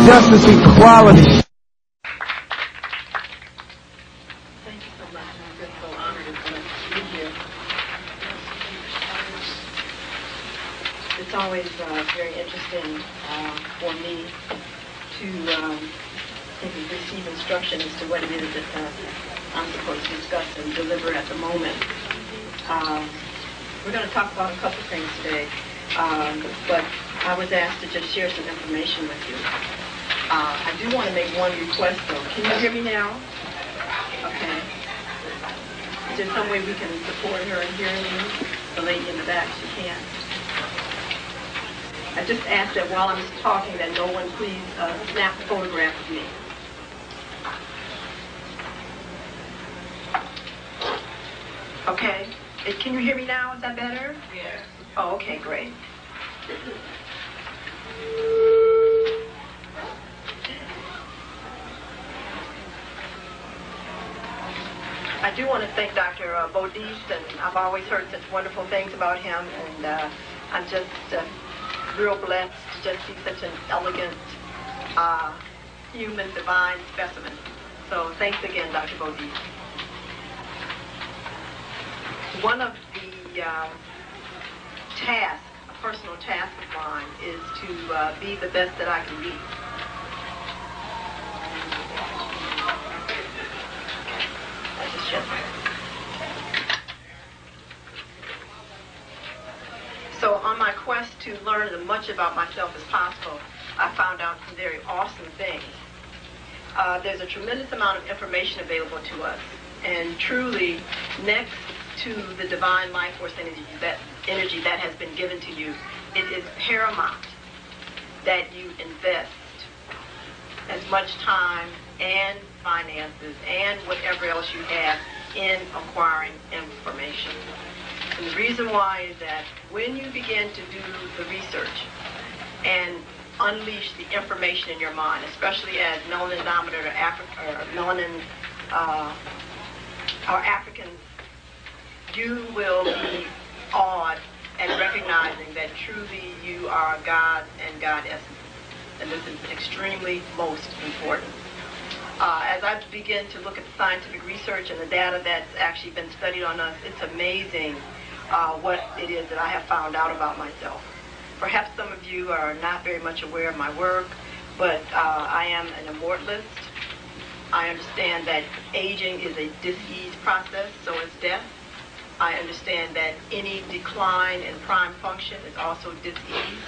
justice, equality. Thank you so much. I'm just so honored to be here. It's always very interesting for me to receive instruction as to what it is that I'm supposed to discuss and deliver at the moment. We're going to talk about a couple things today, but I was asked to just share some information with you. I do want to make one request, though. Can you hear me now? Okay. Is there some way we can support her in hearing me? The lady in the back, she can't. I just ask that while I'm talking that no one please snap a photograph of me. Okay. Can you hear me now? Is that better? Yes. Oh, okay, great. I do want to thank Dr. Bodis, and I've always heard such wonderful things about him, and I'm just real blessed to just see such an elegant, human, divine specimen. So thanks again, Dr. Bodis. One of the tasks, a personal task of mine, is to be the best that I can be. So on my quest to learn as much about myself as possible, I found out some very awesome things. There's a tremendous amount of information available to us, and truly, next to the divine life force energy that has been given to you, it is paramount that you invest as much time and finances and whatever else you have in acquiring information. And the reason why is that when you begin to do the research and unleash the information in your mind, especially as melanin-dominant or Africans, you will be awed at recognizing that truly you are God and God essence. And this is extremely most important. As I begin to look at the scientific research and the data that's actually been studied on us, it's amazing what it is that I have found out about myself. Perhaps some of you are not very much aware of my work, but I am an immortalist. I understand that aging is a disease process, so is death. I understand that any decline in prime function is also disease,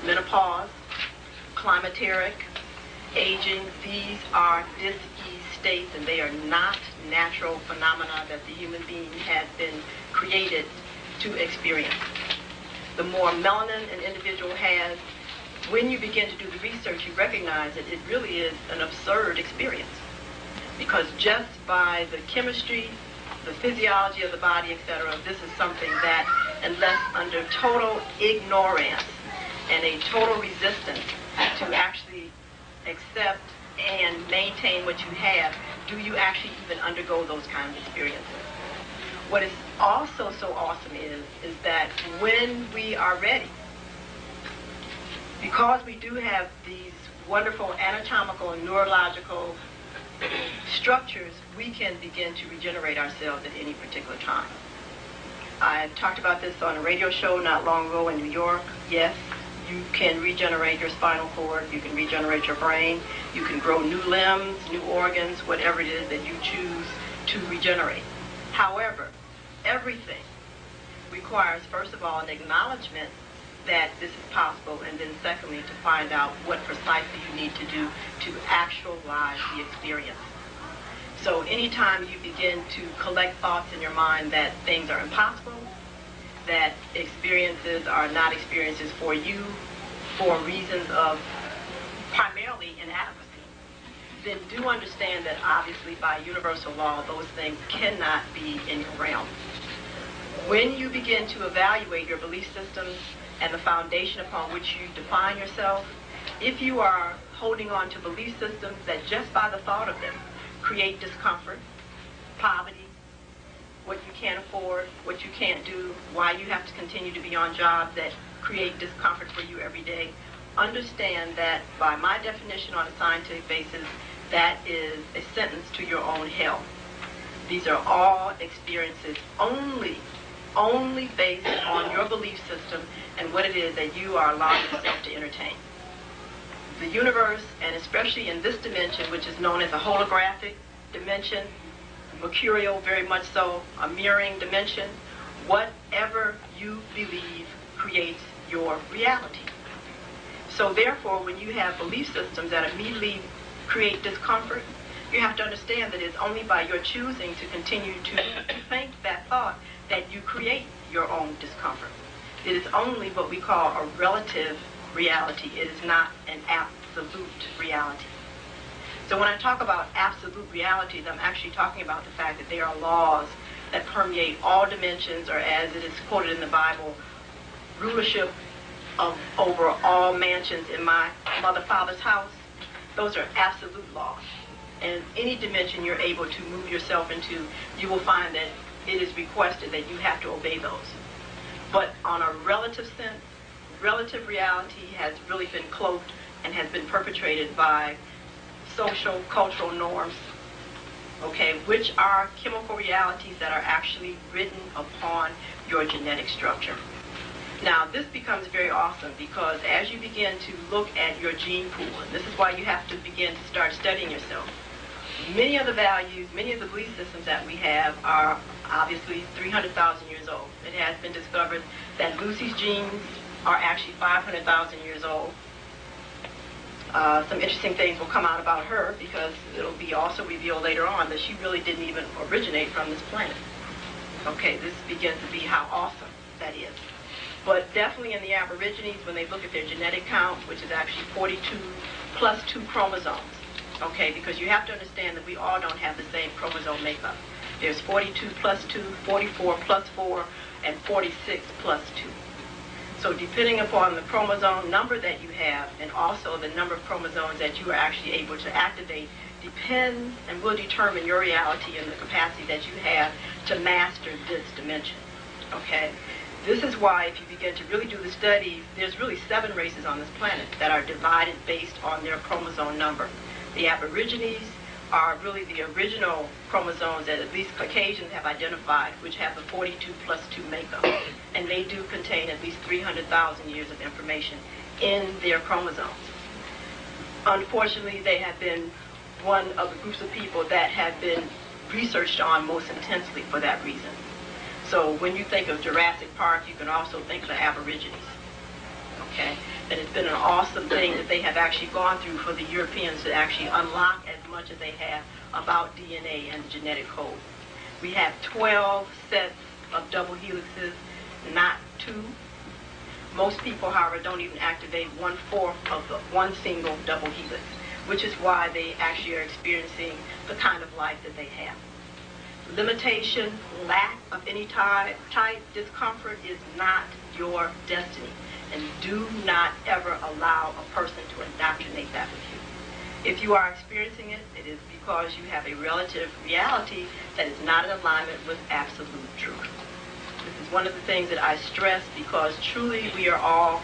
menopause, climateric, aging. These are disease states, and they are not natural phenomena that the human being has been created to experience. The more melanin an individual has, when you begin to do the research, you recognize that it really is an absurd experience. Because just by the chemistry, the physiology of the body, etc., this is something that, unless under total ignorance and a total resistance to actually accept and maintain what you have, do you actually even undergo those kinds of experiences. What is also so awesome is that when we are ready, because we do have these wonderful anatomical and neurological structures, we can begin to regenerate ourselves at any particular time. I talked about this on a radio show not long ago in New York. Yes, you can regenerate your spinal cord, you can regenerate your brain, you can grow new limbs, new organs, whatever it is that you choose to regenerate. However, everything requires, first of all, an acknowledgement that this is possible, and then secondly, to find out what precisely you need to do to actualize the experience. So anytime you begin to collect thoughts in your mind that things are impossible, that experiences are not experiences for you for reasons of primarily inadequacy, then do understand that obviously by universal law, those things cannot be in your realm. When you begin to evaluate your belief systems and the foundation upon which you define yourself, if you are holding on to belief systems that just by the thought of them create discomfort, poverty, what you can't afford, what you can't do, why you have to continue to be on jobs that create discomfort for you every day, understand that by my definition on a scientific basis, that is a sentence to your own hell. These are all experiences only based on your belief system and what it is that you are allowing yourself to entertain. The universe, and especially in this dimension, which is known as a holographic dimension, mercurial very much so, a mirroring dimension, whatever you believe creates your reality. So therefore, when you have belief systems that immediately create discomfort, you have to understand that it's only by your choosing to continue to think that thought that you create your own discomfort. It is only what we call a relative reality. It is not an absolute reality. So when I talk about absolute realities, I'm actually talking about the fact that there are laws that permeate all dimensions, or as it is quoted in the Bible, rulership over all mansions in my mother, father's house. Those are absolute laws. And any dimension you're able to move yourself into, you will find that it is requested that you have to obey those. But on a relative sense, relative reality has really been cloaked and has been perpetrated by social, cultural norms, okay, which are chemical realities that are actually written upon your genetic structure. Now, this becomes very awesome because as you begin to look at your gene pool, and this is why you have to begin to start studying yourself, many of the values, many of the belief systems that we have are obviously 300,000 years old. It has been discovered that Lucy's genes are actually 500,000 years old. Some interesting things will come out about her because it'll be also revealed later on that she really didn't even originate from this planet. Okay, this begins to be how awesome that is. But definitely in the Aborigines, when they look at their genetic count, which is actually 42 plus 2 chromosomes, okay, because you have to understand that we all don't have the same chromosome makeup. There's 42 plus 2, 44 plus 4, and 46 plus 2. So depending upon the chromosome number that you have and also the number of chromosomes that you are actually able to activate depends and will determine your reality and the capacity that you have to master this dimension, okay? This is why if you begin to really do the studies, there's really 7 races on this planet that are divided based on their chromosome number. The Aborigines are really the original chromosomes that at least Caucasians have identified, which have the 42 plus 2 makeup. And they do contain at least 300,000 years of information in their chromosomes. Unfortunately, they have been one of the groups of people that have been researched on most intensely for that reason. So when you think of Jurassic Park, you can also think of the Aborigines. Okay? And it's been an awesome thing that they have actually gone through for the Europeans to actually unlock as much as they have about DNA and the genetic code. We have 12 sets of double helixes, not 2. Most people, however, don't even activate 1/4 of the one single double helix, which is why they actually are experiencing the kind of life that they have. Limitation, lack of any type, discomfort is not your destiny. And do not ever allow a person to indoctrinate that with you. If you are experiencing it, it is because you have a relative reality that is not in alignment with absolute truth. This is one of the things that I stress because truly we are all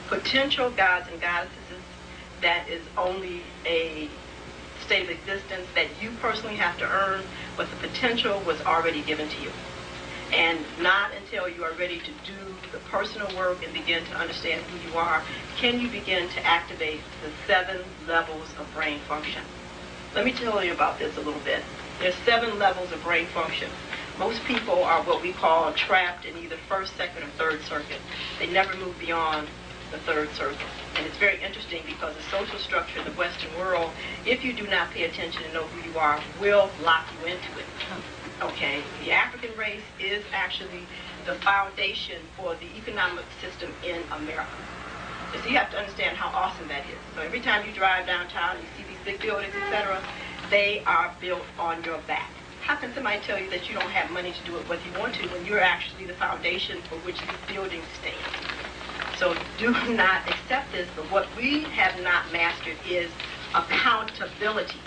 potential gods and goddesses. That is only a state of existence that you personally have to earn, but the potential was already given to you. And not until you are ready to do the personal work and begin to understand who you are, can you begin to activate the 7 levels of brain function. Let me tell you about this a little bit. There's 7 levels of brain function. Most people are what we call trapped in either first, second, or third circuit. They never move beyond the third circuit. And it's very interesting because the social structure in the Western world, if you do not pay attention and know who you are, will lock you into it. Okay, the African race is actually the foundation for the economic system in America. So you have to understand how awesome that is. So every time you drive downtown and you see these big buildings, etc., they are built on your back. How can somebody tell you that you don't have money to do it whether you want to when you're actually the foundation for which these buildings stand? So do not accept this, but what we have not mastered is accountability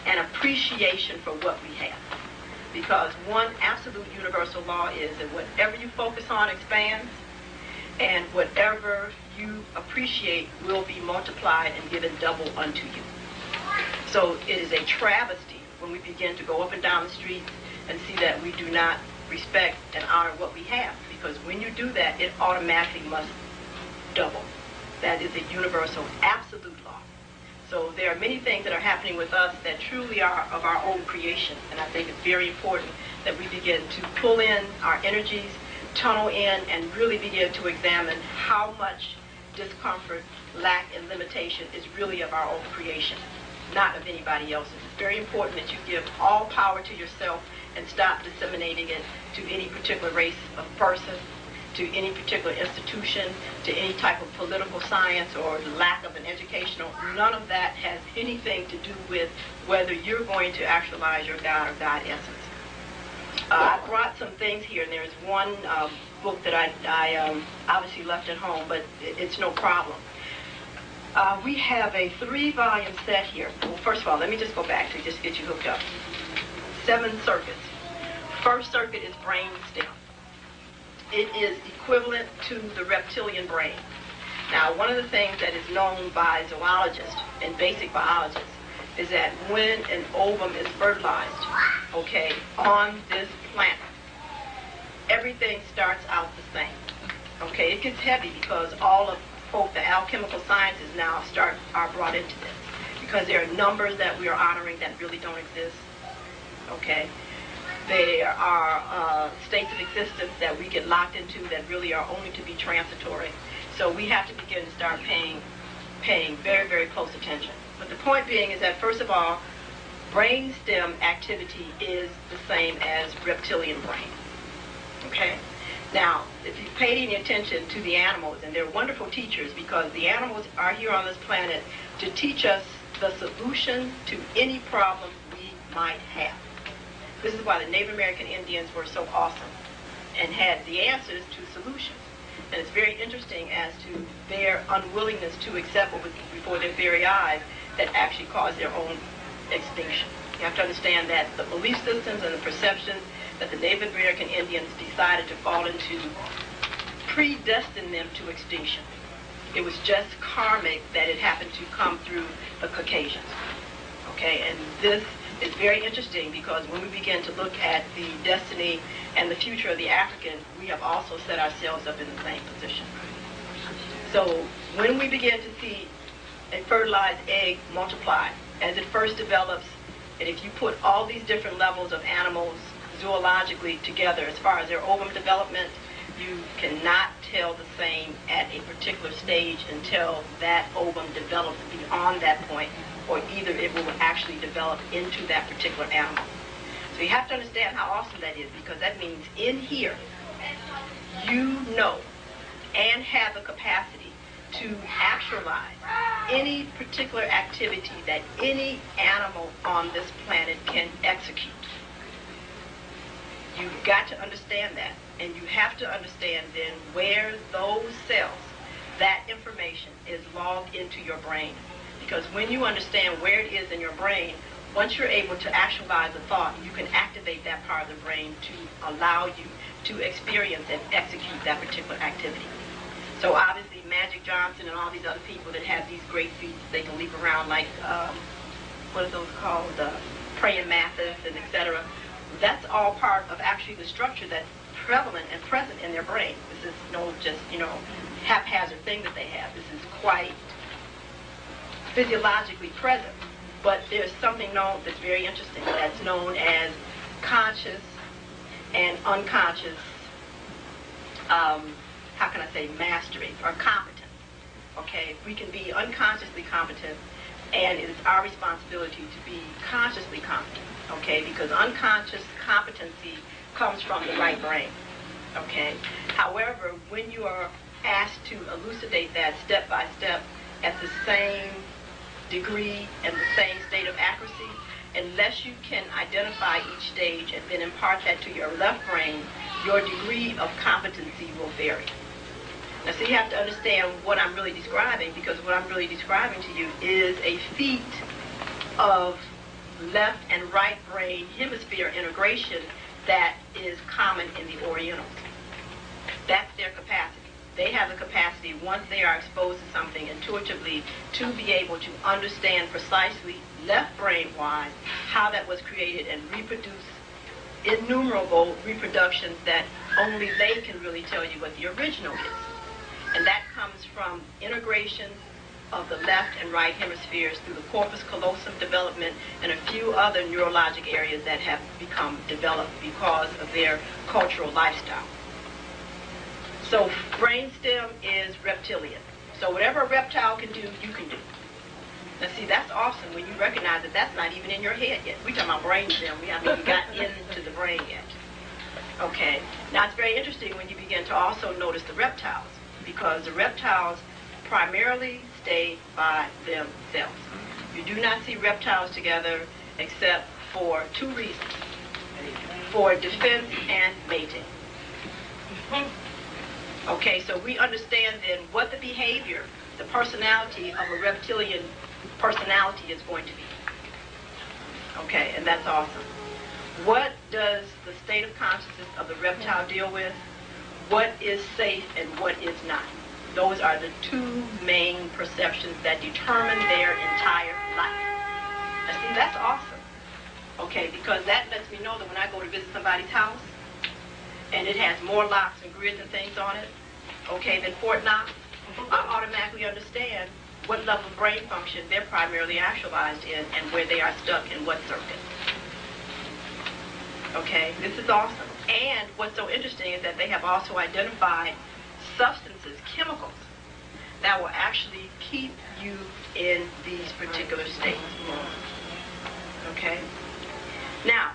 and appreciation for what we have. Because one absolute universal law is that whatever you focus on expands, and whatever you appreciate will be multiplied and given double unto you. So it is a travesty when we begin to go up and down the streets and see that we do not respect and honor what we have. Because when you do that, it automatically must double. That is a universal, absolute law. So there are many things that are happening with us that truly are of our own creation. And I think it's very important that we begin to pull in our energies, tunnel in, and really begin to examine how much discomfort, lack, and limitation is really of our own creation, not of anybody else's. It's very important that you give all power to yourself and stop disseminating it to any particular race of person, to any particular institution, to any type of political science or lack of an educational. None of that has anything to do with whether you're going to actualize your God or God essence. I brought some things here, and there's one book that I obviously left at home, but it's no problem. We have a 3-volume set here. Well, first of all, let me just go back to just get you hooked up. 7 circuits. First circuit is brain stem. It is equivalent to the reptilian brain. Now, one of the things that is known by zoologists and basic biologists is that when an ovum is fertilized, okay, on this planet, everything starts out the same. Okay, it gets heavy because all of, quote, the alchemical sciences now are brought into this, because there are numbers that we are honoring that really don't exist. Okay, there are states of existence that we get locked into that really are only to be transitory. So we have to begin to start paying very, very close attention. But the point being is that, first of all, brainstem activity is the same as reptilian brain. Okay? Now, if you pay any attention to the animals, and they're wonderful teachers because the animals are here on this planet to teach us the solution to any problem we might have. This is why the Native American Indians were so awesome and had the answers to solutions. And it's very interesting as to their unwillingness to accept what was before their very eyes that actually caused their own extinction. You have to understand that the belief systems and the perceptions that the Native American Indians decided to fall into predestined them to extinction. It was just karmic that it happened to come through the Caucasians. Okay, and this is very interesting because when we begin to look at the destiny and the future of the African, we have also set ourselves up in the same position. So when we begin to see a fertilized egg multiply, as it first develops, and if you put all these different levels of animals zoologically together as far as their ovum development, you cannot tell the same at a particular stage until that ovum develops beyond that point, or either it will actually develop into that particular animal. So you have to understand how awesome that is, because that means in here, you know and have the capacity to actualize any particular activity that any animal on this planet can execute. You've got to understand that, and you have to understand then where those cells, that information is logged into your brain. Because when you understand where it is in your brain, once you're able to actualize a thought, you can activate that part of the brain to allow you to experience and execute that particular activity. So obviously Magic Johnson and all these other people that have these great feats, they can leap around like, what are those called, praying mantis and etc. That's all part of actually the structure that's prevalent and present in their brain. This is no just, haphazard thing that they have. This is quite physiologically present. But there's something known that's very interesting that's known as conscious and unconscious, how can I say, mastery or competence. Okay, we can be unconsciously competent, and it is our responsibility to be consciously competent. Okay, because unconscious competency comes from the right brain. Okay, however, when you are asked to elucidate that step by step at the same degree and the same state of accuracy, unless you can identify each stage and then impart that to your left brain, your degree of competency will vary. Now, so you have to understand what I'm really describing, because what I'm really describing to you is a feat of left and right brain hemisphere integration that is common in the Orientals. That's their capacity. they have the capacity, once they are exposed to something intuitively, to be able to understand precisely, left brain-wise, how that was created and reproduce innumerable reproductions that only they can really tell you what the original is. And that comes from integration of the left and right hemispheres through the corpus callosum development and a few other neurologic areas that have become developed because of their cultural lifestyle. So brainstem is reptilian. So whatever a reptile can do, you can do. Now see, that's awesome when you recognize that that's not even in your head yet. We're talking about brainstem. We haven't even gotten into the brain yet. Okay. Now it's very interesting when you begin to also notice the reptiles, because the reptiles primarily stay by themselves. You do not see reptiles together except for two reasons: for defense and mating. Okay, so we understand then what the behavior, the personality of a reptilian personality is going to be. Okay, and that's awesome. What does the state of consciousness of the reptile deal with? What is safe and what is not? Those are the two main perceptions that determine their entire life. Now see, that's awesome. Okay, because that lets me know that when I go to visit somebody's house, and it has more locks and grids and things on it, okay, than Fort Knox, I automatically understand what level of brain function they're primarily actualized in and where they are stuck in what circuit. Okay, this is awesome. And what's so interesting is that they have also identified substances, chemicals, that will actually keep you in these particular states. Okay? Now,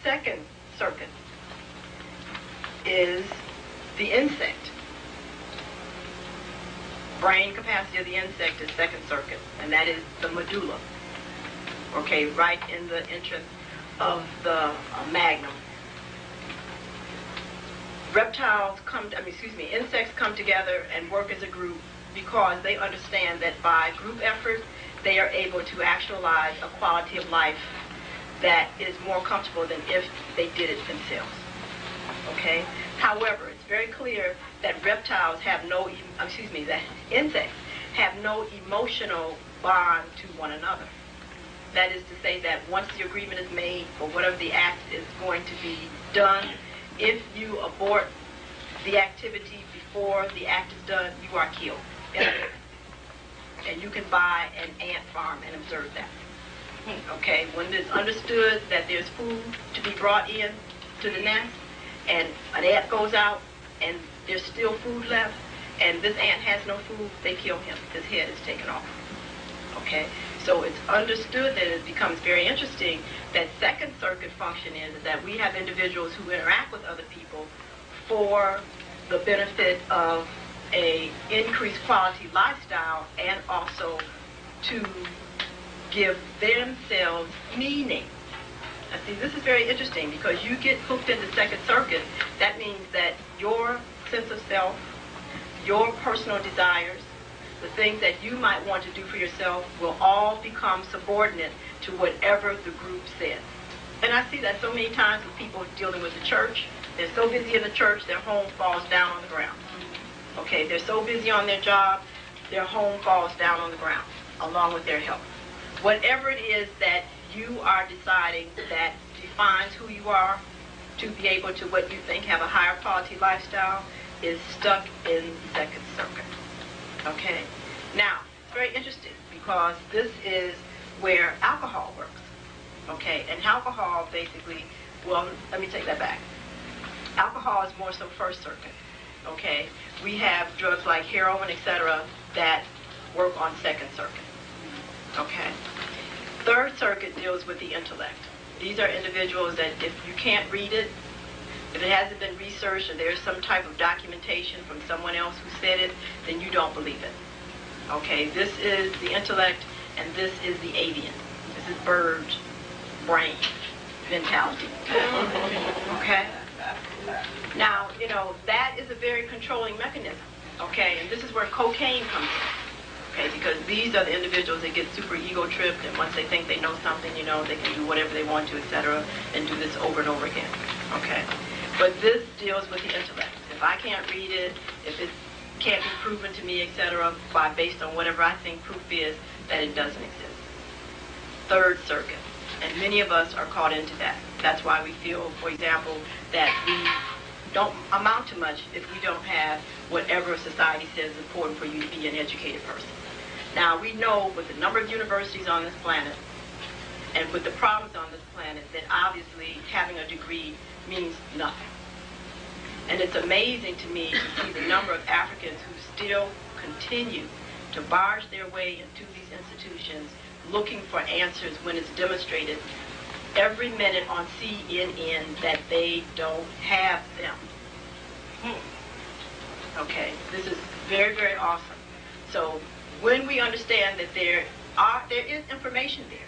second circuit is the insect. Brain capacity of the insect is second circuit, and that is the medulla. Okay, right in the entrance of the magnum. Insects come together and work as a group because they understand that by group effort, they are able to actualize a quality of life that is more comfortable than if they did it themselves. Okay? However, it's very clear that insects have no emotional bond to one another. That is to say that once the agreement is made for whatever the act is going to be done, if you abort the activity before the act is done, you are killed. And you can buy an ant farm and observe that. Okay, when it's understood that there's food to be brought in to the nest, and an ant goes out, and there's still food left, and this ant has no food, they kill him. His head is taken off. Okay, so it's understood that it becomes very interesting that second circuit function is that we have individuals who interact with other people for the benefit of a increased quality lifestyle and also to give themselves meaning. Now see, this is very interesting because you get hooked into second circuit. That means that your sense of self, your personal desires, the things that you might want to do for yourself will all become subordinate to whatever the group says. And I see that so many times with people dealing with the church. They're so busy in the church, their home falls down on the ground. Okay, they're so busy on their job, their home falls down on the ground, along with their health. Whatever it is that you are deciding that defines who you are to be able to what you think have a higher quality lifestyle is stuck in second circuit. Okay? Now, it's very interesting because this is where alcohol works. Okay? And alcohol basically, well, let me take that back. Alcohol is more so first circuit. Okay? We have drugs like heroin, etc., that work on second circuit. Okay? Third circuit deals with the intellect. These are individuals that if you can't read it, if it hasn't been researched or there's some type of documentation from someone else who said it, then you don't believe it. Okay, this is the intellect and this is the avian. This is bird's brain mentality. Okay? Now, you know, that is a very controlling mechanism. Okay, and this is where cocaine comes in. Okay, because these are the individuals that get super ego tripped, and once they think they know something, you know, they can do whatever they want to, etc., and do this over and over again. Okay, but this deals with the intellect. If I can't read it, if it's can't be proven to me, etc., by based on whatever I think proof is, that it doesn't exist. Third circuit. And many of us are caught into that. That's why we feel, for example, that we don't amount to much if we don't have whatever society says is important for you to be an educated person. Now, we know with the number of universities on this planet and with the problems on this planet that obviously having a degree means nothing. And it's amazing to me to see the number of Africans who still continue to barge their way into these institutions looking for answers when it's demonstrated every minute on CNN that they don't have them. Okay, this is very, very awesome. So when we understand that there is information there,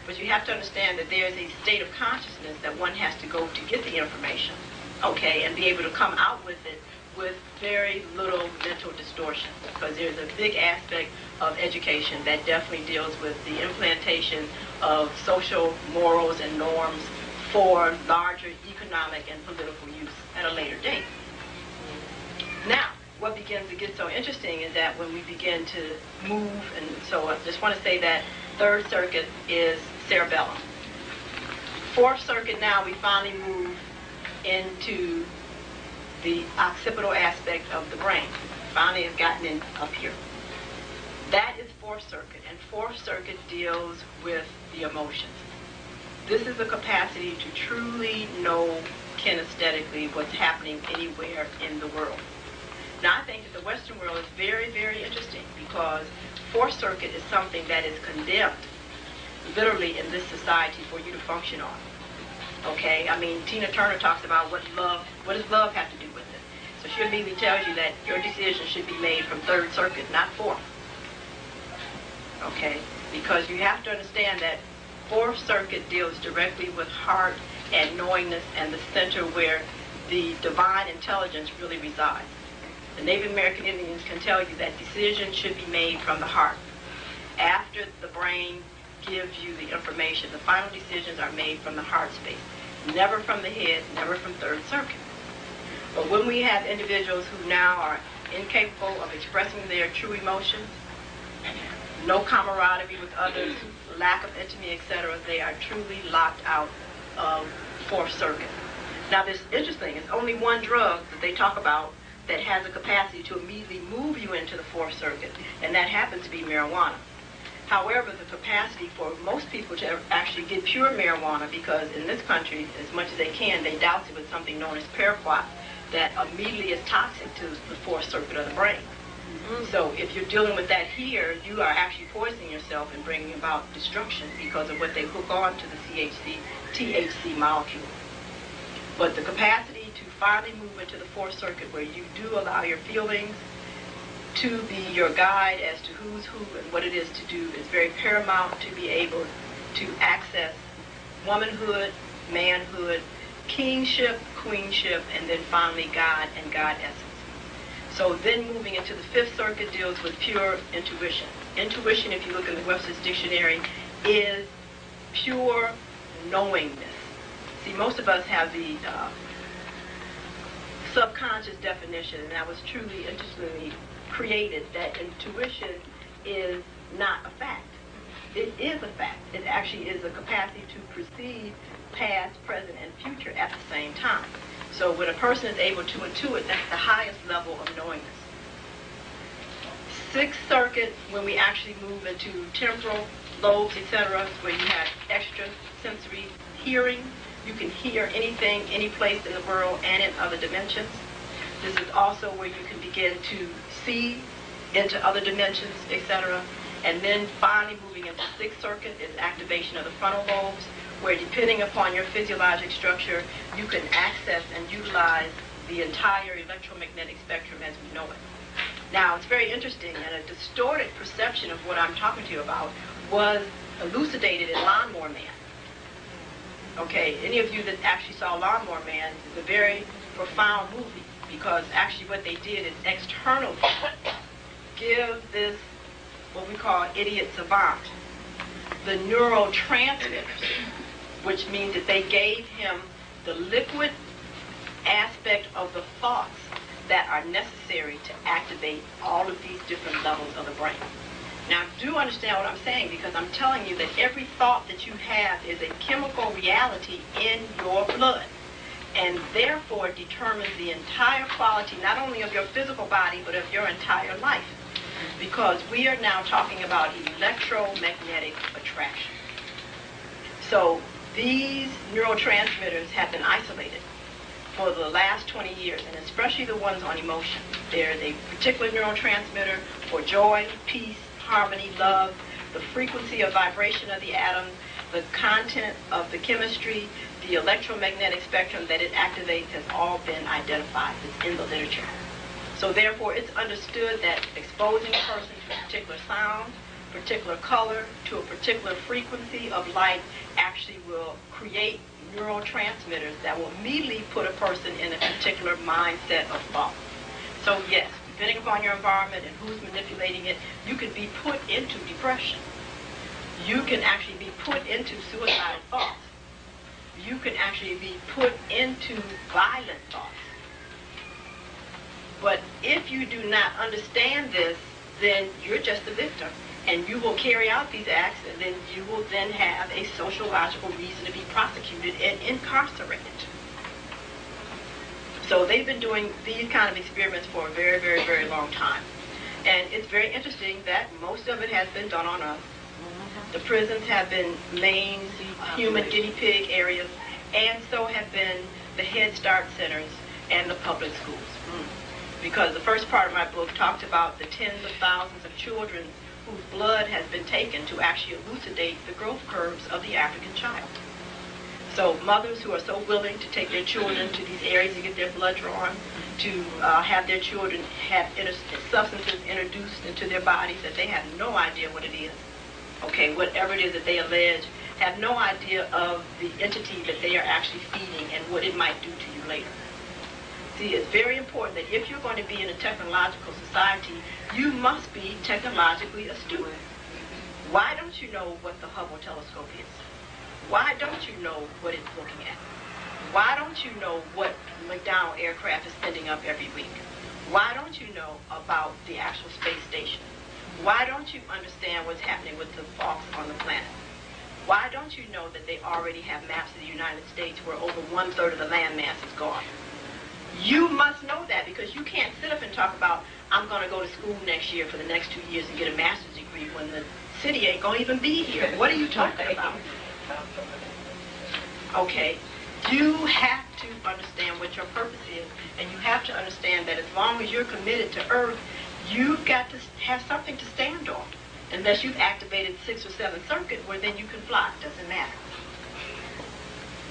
but you have to understand that there's a state of consciousness that one has to go to get the information, okay, and be able to come out with it with very little mental distortion, because there's a big aspect of education that definitely deals with the implantation of social morals and norms for larger economic and political use at a later date. Now, what begins to get so interesting is that when we begin to move, and so I just want to say that third circuit is cerebellum. Fourth circuit, now we finally move into the occipital aspect of the brain. Finally has gotten in up here. That is fourth circuit, and fourth circuit deals with the emotions. This is the capacity to truly know kinesthetically what's happening anywhere in the world. Now, I think that the Western world is very, very interesting because fourth circuit is something that is condemned, literally, in this society for you to function on. Okay, I mean, Tina Turner talks about what does love have to do with it? So she immediately tells you that your decision should be made from third circuit, not fourth. Okay, because you have to understand that fourth circuit deals directly with heart and knowingness and the center where the divine intelligence really resides. The Native American Indians can tell you that decisions should be made from the heart. After the brain gives you the information, the final decisions are made from the heart space. Never from the head, never from third circuit. But when we have individuals who now are incapable of expressing their true emotions, no camaraderie with others, lack of intimacy, etc., they are truly locked out of fourth circuit. Now, this is interesting. It's only one drug that they talk about that has a capacity to immediately move you into the fourth circuit, and that happens to be marijuana. However, the capacity for most people to actually get pure marijuana, because in this country, as much as they can, they douse it with something known as paraquat that immediately is toxic to the fourth circuit of the brain. So if you're dealing with that here, you are actually poisoning yourself and bringing about destruction because of what they hook on to the THC molecule. But the capacity to finally move into the fourth circuit where you do allow your feelings to be your guide as to who's who and what it is to do is very paramount to be able to access womanhood, manhood, kingship, queenship, and then finally God and God essence. So then moving into the fifth circuit deals with pure intuition. Intuition, if you look in the Webster's dictionary, is pure knowingness. See, most of us have the subconscious definition, and that was truly, interestingly created, that intuition is not a fact. It is a fact. It actually is a capacity to perceive past, present, and future at the same time. So when a person is able to intuit, that's the highest level of knowingness. Sixth circuit, when we actually move into temporal lobes, etc., where you have extra sensory hearing. You can hear anything, any place in the world and in other dimensions. This is also where you can begin to see into other dimensions, etc. And then finally moving into sixth circuit is activation of the frontal lobes, where depending upon your physiologic structure, you can access and utilize the entire electromagnetic spectrum as we know it. Now, it's very interesting, and a distorted perception of what I'm talking to you about was elucidated in Lawnmower Man. Okay, any of you that actually saw Lawnmower Man, is a very profound movie, because actually what they did is externally give this, what we call idiot savant, the neurotransmitters, which means that they gave him the liquid aspect of the thoughts that are necessary to activate all of these different levels of the brain. Now, do understand what I'm saying, because I'm telling you that every thought that you have is a chemical reality in your blood, and therefore determines the entire quality, not only of your physical body, but of your entire life. Because we are now talking about electromagnetic attraction. So these neurotransmitters have been isolated for the last 20 years, and especially the ones on emotion. There's a particular neurotransmitter for joy, peace, harmony, love, the frequency of vibration of the atom, the content of the chemistry, the electromagnetic spectrum that it activates has all been identified. It's in the literature. So therefore, it's understood that exposing a person to a particular sound, particular color, to a particular frequency of light actually will create neurotransmitters that will immediately put a person in a particular mindset of thought. So yes, depending upon your environment and who's manipulating it, you can be put into depression. You can actually be put into suicidal thoughts. You can actually be put into violent thoughts. But if you do not understand this, then you're just a victim. And you will carry out these acts, and then you will then have a sociological reason to be prosecuted and incarcerated. So they've been doing these kind of experiments for a very, very, very long time. And it's very interesting that most of it has been done on us. The prisons have been main human guinea pig areas, and so have been the Head Start centers and the public schools. Because the first part of my book talked about the tens of thousands of children whose blood has been taken to actually elucidate the growth curves of the African child. So mothers who are so willing to take their children to these areas to get their blood drawn, to have their children have substances introduced into their bodies that they have no idea what it is. Okay, whatever it is that they allege, have no idea of the entity that they are actually feeding and what it might do to you later. See, it's very important that if you're going to be in a technological society, you must be technologically astute. Why don't you know what the Hubble telescope is? Why don't you know what it's looking at? Why don't you know what McDonnell aircraft is sending up every week? Why don't you know about the actual space station? Why don't you understand what's happening with the faults on the planet? Why don't you know that they already have maps of the United States where over 1/3 of the land mass is gone? You must know that, because you can't sit up and talk about, I'm going to go to school next year for the next 2 years and get a master's degree when the city ain't going to even be here. What are you talking about? Okay, you have to understand what your purpose is, and you have to understand that as long as you're committed to Earth, you've got to have something to stand on. Unless you've activated 6th or 7th circuit, where then you can fly. Doesn't matter.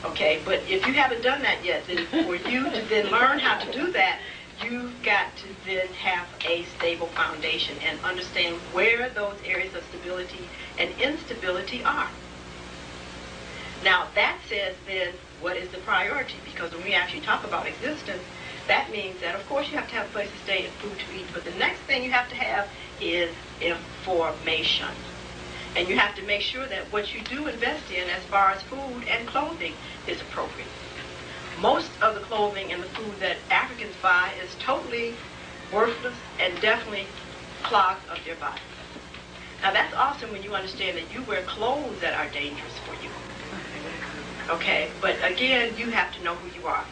Okay, but if you haven't done that yet, then for you to then learn how to do that, you've got to then have a stable foundation and understand where those areas of stability and instability are. Now, that says then, what is the priority? Because when we actually talk about existence, that means that, of course, you have to have a place to stay and food to eat, but the next thing you have to have is information. And you have to make sure that what you do invest in as far as food and clothing is appropriate. Most of the clothing and the food that Africans buy is totally worthless and definitely clogs up their body. Now, that's awesome when you understand that you wear clothes that are dangerous for you. Okay, but again, you have to know who you are.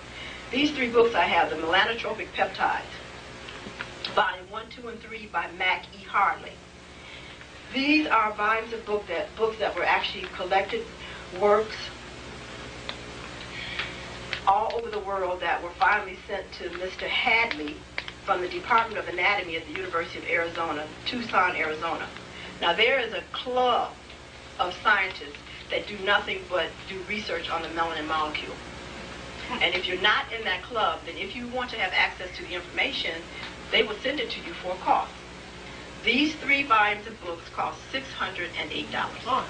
These 3 books I have, the Melanotropic Peptides, Volume 1, 2, and 3 by Mac E. Hardley. These are volumes of books that were actually collected works all over the world that were finally sent to Mr. Hadley from the Department of Anatomy at the University of Arizona, Tucson, Arizona. Now, there is a club of scientists that do nothing but do research on the melanin molecule. And if you're not in that club, then if you want to have access to the information, they will send it to you for a cost. These 3 volumes of books cost $608.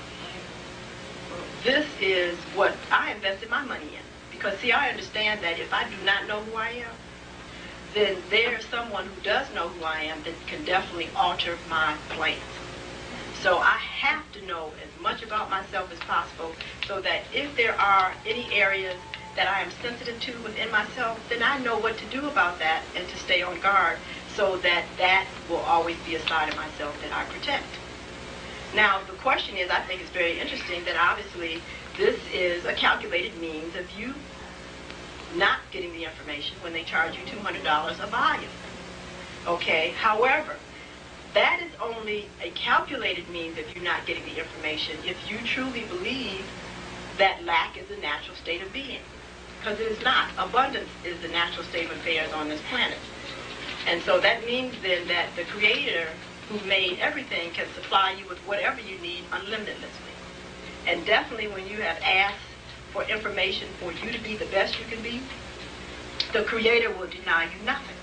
This is what I invested my money in. Because, see, I understand that if I do not know who I am, then there's someone who does know who I am that can definitely alter my plans. So I have to know as much about myself as possible so that if there are any areas that I am sensitive to within myself, then I know what to do about that and to stay on guard so that that will always be a side of myself that I protect. Now, the question is, I think it's very interesting that obviously this is a calculated means of you not getting the information when they charge you $200 a volume. Okay, however, that is only a calculated means of you not getting the information if you truly believe that lack is a natural state of being. Because it is not. Abundance is the natural state of affairs on this planet. And so that means then that the Creator who made everything can supply you with whatever you need unlimitedly. And definitely when you have asked for information for you to be the best you can be, the Creator will deny you nothing.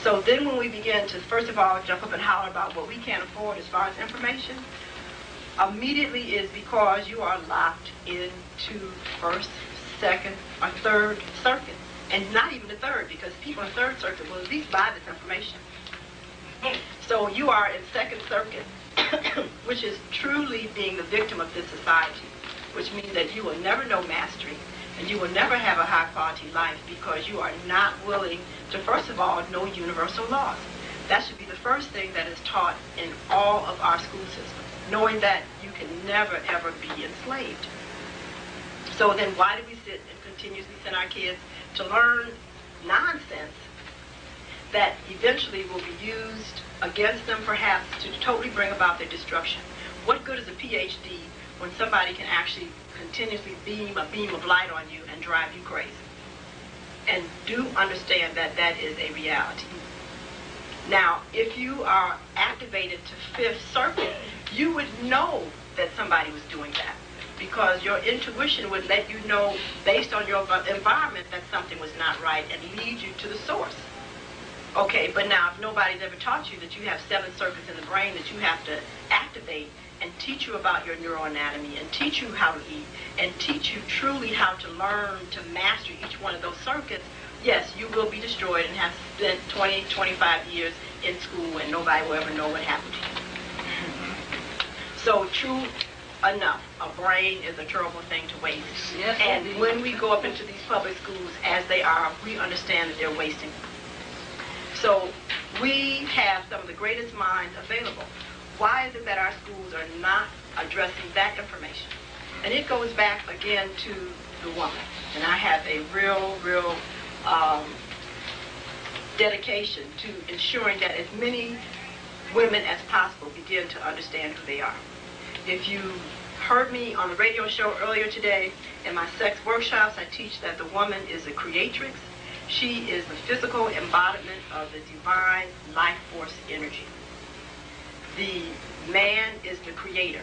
So then when we begin to, first of all, jump up and holler about what we can't afford as far as information, immediately is because you are locked into first, second, or third circuit. And not even the third, because people in third circuit will at least buy this information. So you are in second circuit, which is truly being the victim of this society, which means that you will never know mastery, and you will never have a high-quality life because you are not willing to, first of all, know universal laws. That should be the first thing that is taught in all of our school systems, knowing that you can never, ever be enslaved. So then why do we sit and continuously send our kids to learn nonsense that eventually will be used against them, perhaps, to totally bring about their destruction? What good is a PhD when somebody can actually continuously beam a beam of light on you and drive you crazy? And do understand that that is a reality. Now, if you are activated to fifth circuit, you would know that somebody was doing that, because your intuition would let you know, based on your environment, that something was not right and lead you to the source. Okay, but now if nobody's ever taught you that you have 7 circuits in the brain that you have to activate, and teach you about your neuroanatomy, and teach you how to eat, and teach you truly how to learn to master each one of those circuits, yes, you will be destroyed and have spent 20, 25 years in school and nobody will ever know what happened to you. So true enough, a brain is a terrible thing to waste. Yes, and indeed. when we go up into these public schools, as they are, we understand that they're wasting. So we have some of the greatest minds available. Why is it that our schools are not addressing that information? And it goes back again to the woman. And I have a real dedication to ensuring that as many women as possible begin to understand who they are. If you heard me on the radio show earlier today, in my sex workshops, I teach that the woman is a creatrix. She is the physical embodiment of the divine life force energy. The man is the creator,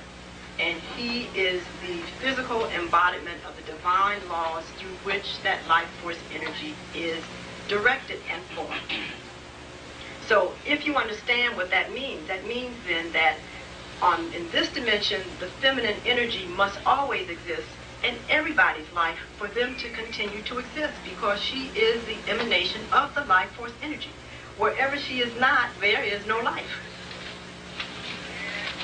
and he is the physical embodiment of the divine laws through which that life force energy is directed and formed. So if you understand what that means then that in this dimension, the feminine energy must always exist in everybody's life for them to continue to exist, because she is the emanation of the life force energy. Wherever she is not, there is no life.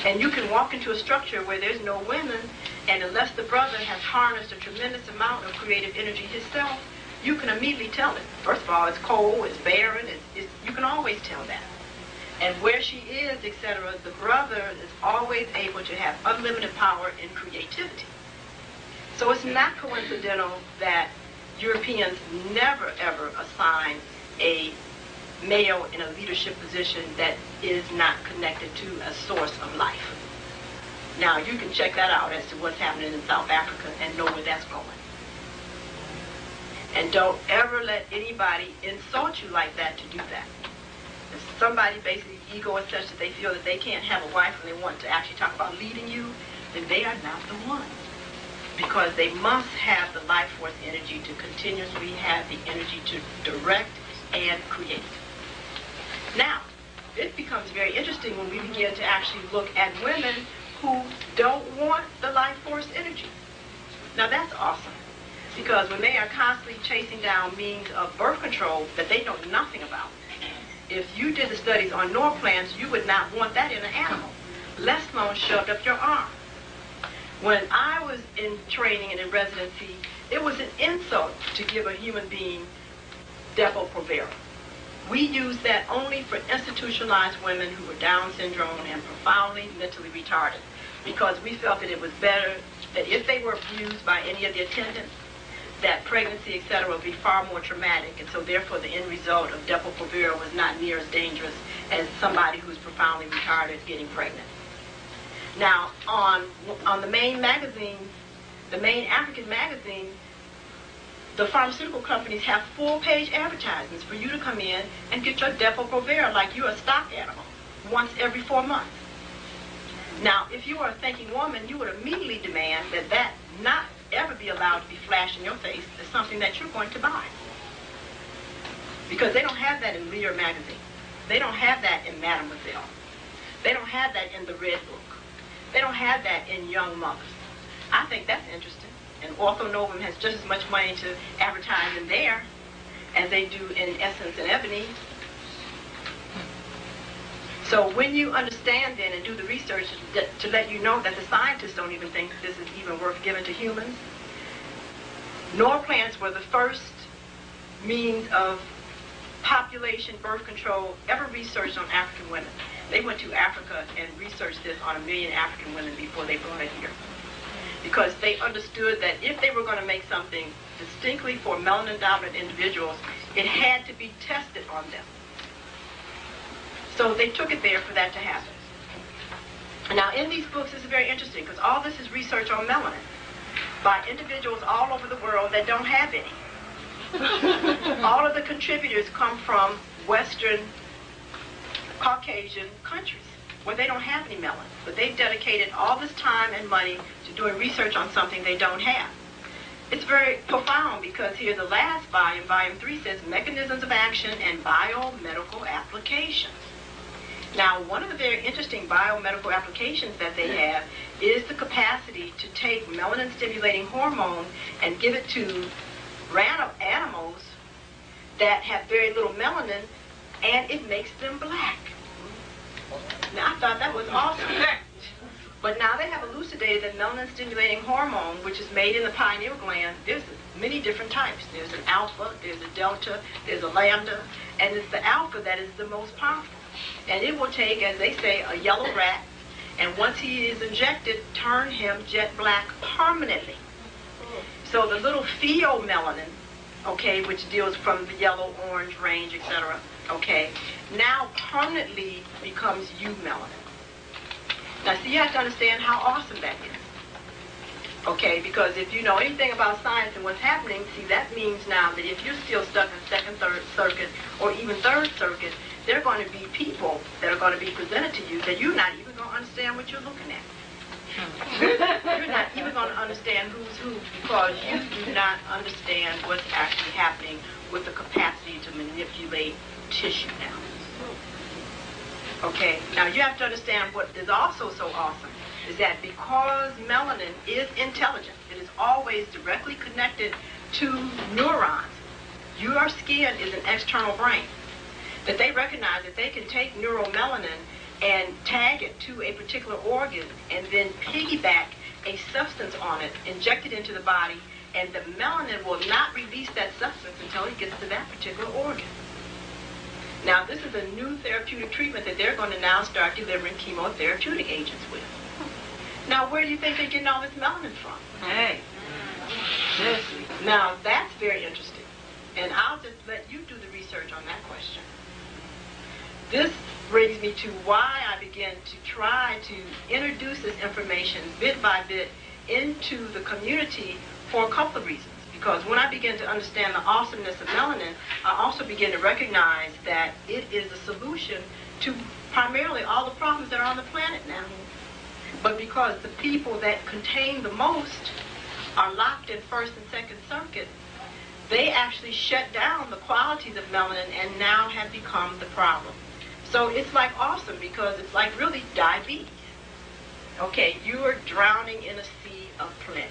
And you can walk into a structure where there's no women, and unless the brother has harnessed a tremendous amount of creative energy himself, you can immediately tell it. First of all, it's cold, it's barren, you can always tell that. And where she is, etc., the brother is always able to have unlimited power in creativity. So it's not coincidental that Europeans never ever assign a male in a leadership position that is not connected to a source of life. Now, you can check that out as to what's happening in South Africa and know where that's going. And don't ever let anybody insult you like that to do that. If somebody basically ego is such that they feel that they can't have a wife and they want to actually talk about leading you, then they are not the one. Because they must have the life force energy to continuously have the energy to direct and create. Now, it becomes very interesting when we begin to actually look at women who don't want the life force energy. Now that's awesome, because when they are constantly chasing down means of birth control that they know nothing about. If you did the studies on norplants, you would not want that in an animal, let alone shoved up your arm. When I was in training and in residency, it was an insult to give a human being Depo-Provera. We used that only for institutionalized women who were Down syndrome and profoundly mentally retarded, because we felt that it was better that if they were abused by any of the attendants, that pregnancy, etc., would be far more traumatic, and so therefore the end result of Depo-Provera was not near as dangerous as somebody who's profoundly retarded getting pregnant. Now, on the main magazine, the main African magazine, the pharmaceutical companies have full-page advertisements for you to come in and get your Depo-Provera like you're a stock animal once every 4 months. Now, if you are a thinking woman, you would immediately demand that that not ever be allowed to be flashed in your face as something that you're going to buy. Because they don't have that in Lear magazine. They don't have that in Mademoiselle. They don't have that in the Red Book. They don't have that in Young Mothers. I think that's interesting. And Ortho Novum has just as much money to advertise in there as they do in Essence and Ebony. So when you understand then and do the research to let you know that the scientists don't even think this is even worth giving to humans, Norplants were the first means of population birth control ever researched on African women. They went to Africa and researched this on 1 million African women before they brought it here. Because they understood that if they were going to make something distinctly for melanin-dominant individuals, it had to be tested on them. So they took it there for that to happen. Now, in these books, this is very interesting because all this is research on melanin by individuals all over the world that don't have any. All of the contributors come from Western Caucasian countries where they don't have any melanin, but they've dedicated all this time and money to doing research on something they don't have. It's very profound because here the last volume, volume 3, says Mechanisms of Action and Biomedical Applications. Now, one of the very interesting biomedical applications that they have is the capacity to take melanin-stimulating hormone and give it to random animals that have very little melanin, and it makes them black. Now, I thought that was awesome. But now they have elucidated that melanin-stimulating hormone, which is made in the pineal gland, there's many different types. There's an alpha, there's a delta, there's a lambda, and it's the alpha that is the most powerful. And it will take, as they say, a yellow rat, and once he is injected, turn him jet black permanently. So the little pheomelanin, okay, which deals from the yellow, orange range, etc., okay, now permanently becomes eumelanin. Now, see, you have to understand how awesome that is. Okay, because if you know anything about science and what's happening, see, that means now that if you're still stuck in second, third circuit, or even third circuit, there are going to be people that are going to be presented to you that you're not even going to understand what you're looking at. You're not even going to understand who's who because you do not understand what's actually happening with the capacity to manipulate tissue now. Okay, now you have to understand what is also so awesome is that because melanin is intelligent, it is always directly connected to neurons. Your skin is an external brain. That they recognize that they can take neuromelanin and tag it to a particular organ and then piggyback a substance on it, inject it into the body, and the melanin will not release that substance until it gets to that particular organ. Now, this is a new therapeutic treatment that they're going to now start delivering chemotherapeutic agents with. Now, where do you think they're getting all this melanin from? Hey. Now, that's very interesting. And I'll just let you do the research on that question. This brings me to why I began to try to introduce this information bit by bit into the community for a couple of reasons. Because when I began to understand the awesomeness of melanin, I also began to recognize that it is a solution to primarily all the problems that are on the planet now. But because the people that contain the most are locked in first and second circuit, they actually shut down the qualities of melanin and now have become the problem. So it's like awesome because it's like really diabetes. Okay, you are drowning in a sea of plenty.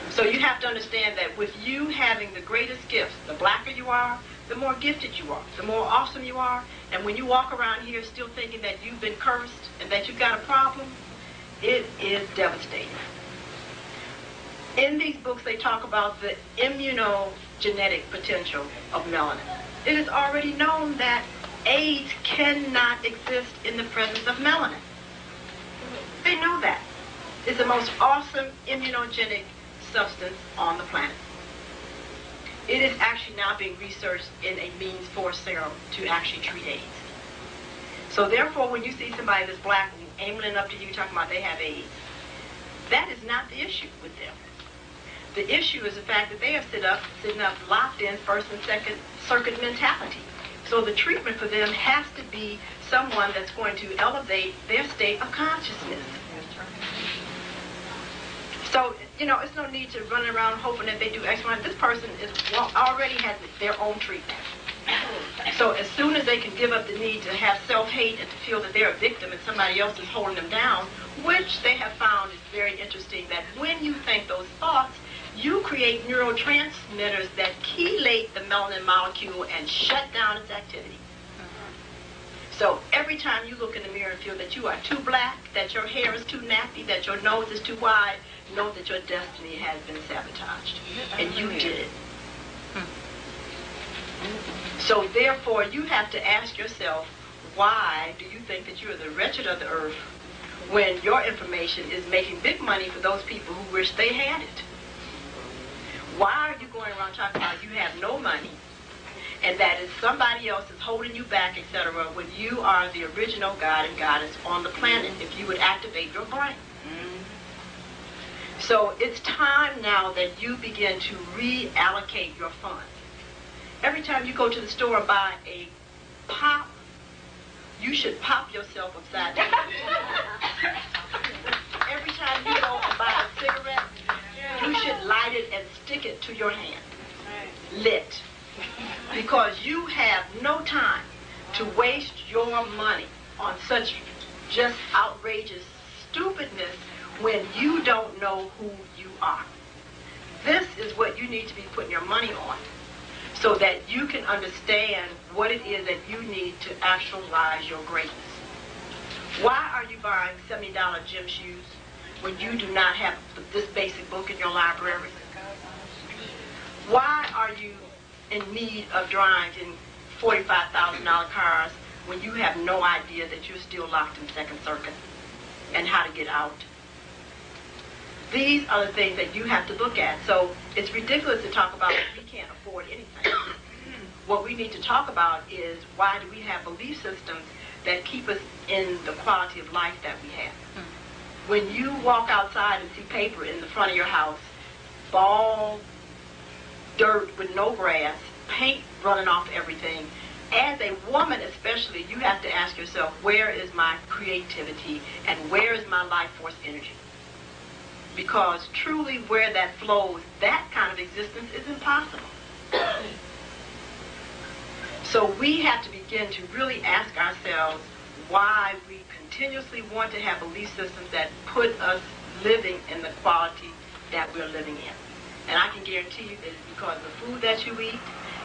So you have to understand that with you having the greatest gifts, the blacker you are, the more gifted you are, the more awesome you are. And when you walk around here still thinking that you've been cursed and that you've got a problem, It is devastating. In these books, they talk about the immunogenetic potential of melanin. It is already known that AIDS cannot exist in the presence of melanin. They know that. It's the most awesome immunogenic substance on the planet. It is actually now being researched in a means for serum to actually treat AIDS. So therefore, when you see somebody that's black aiming up to you talking about they have AIDS, that is not the issue with them. The issue is the fact that they have sitting up locked in first and second circuit mentality. So the treatment for them has to be someone that's going to elevate their state of consciousness. So, it's no need to run around hoping that they do X, Y. This person already has their own treatment. So as soon as they can give up the need to have self-hate and to feel that they're a victim and somebody else is holding them down, which they have found is very interesting, that when you think those thoughts, you create neurotransmitters that chelate the melanin molecule and shut down its activity. So every time you look in the mirror and feel that you are too black, that your hair is too nappy, that your nose is too wide, know that your destiny has been sabotaged. And you did it. So therefore, you have to ask yourself, why do you think that you are the wretched of the earth when your information is making big money for those people who wish they had it? Why are you going around talking about you have no money and that is somebody else is holding you back, etc., when you are the original God and Goddess on the planet, if you would activate your brain? So it's time now that you begin to reallocate your funds. Every time you go to the store and buy a pop, you should pop yourself upside down. Every time you go and buy a cigarette, you should light it and stick it to your hand. Lit. Because you have no time to waste your money on such just outrageous stupidness when you don't know who you are. This is what you need to be putting your money on, so that you can understand what it is that you need to actualize your greatness. Why are you buying $70 gym shoes when you do not have this basic book in your library? Why are you in need of driving $45,000 cars when you have no idea that you're still locked in second circuit and how to get out? These are the things that you have to look at. So it's ridiculous to talk about that we can't afford anything. What we need to talk about is, why do we have belief systems that keep us in the quality of life that we have? When you walk outside and see paper in the front of your house, bald dirt with no grass, paint running off everything, as a woman especially, you have to ask yourself, where is my creativity and where is my life force energy? Because truly where that flows, that kind of existence is impossible. So we have to begin to really ask ourselves why we continuously want to have belief systems that put us living in the quality that we're living in. And I can guarantee you that it's because of the food that you eat,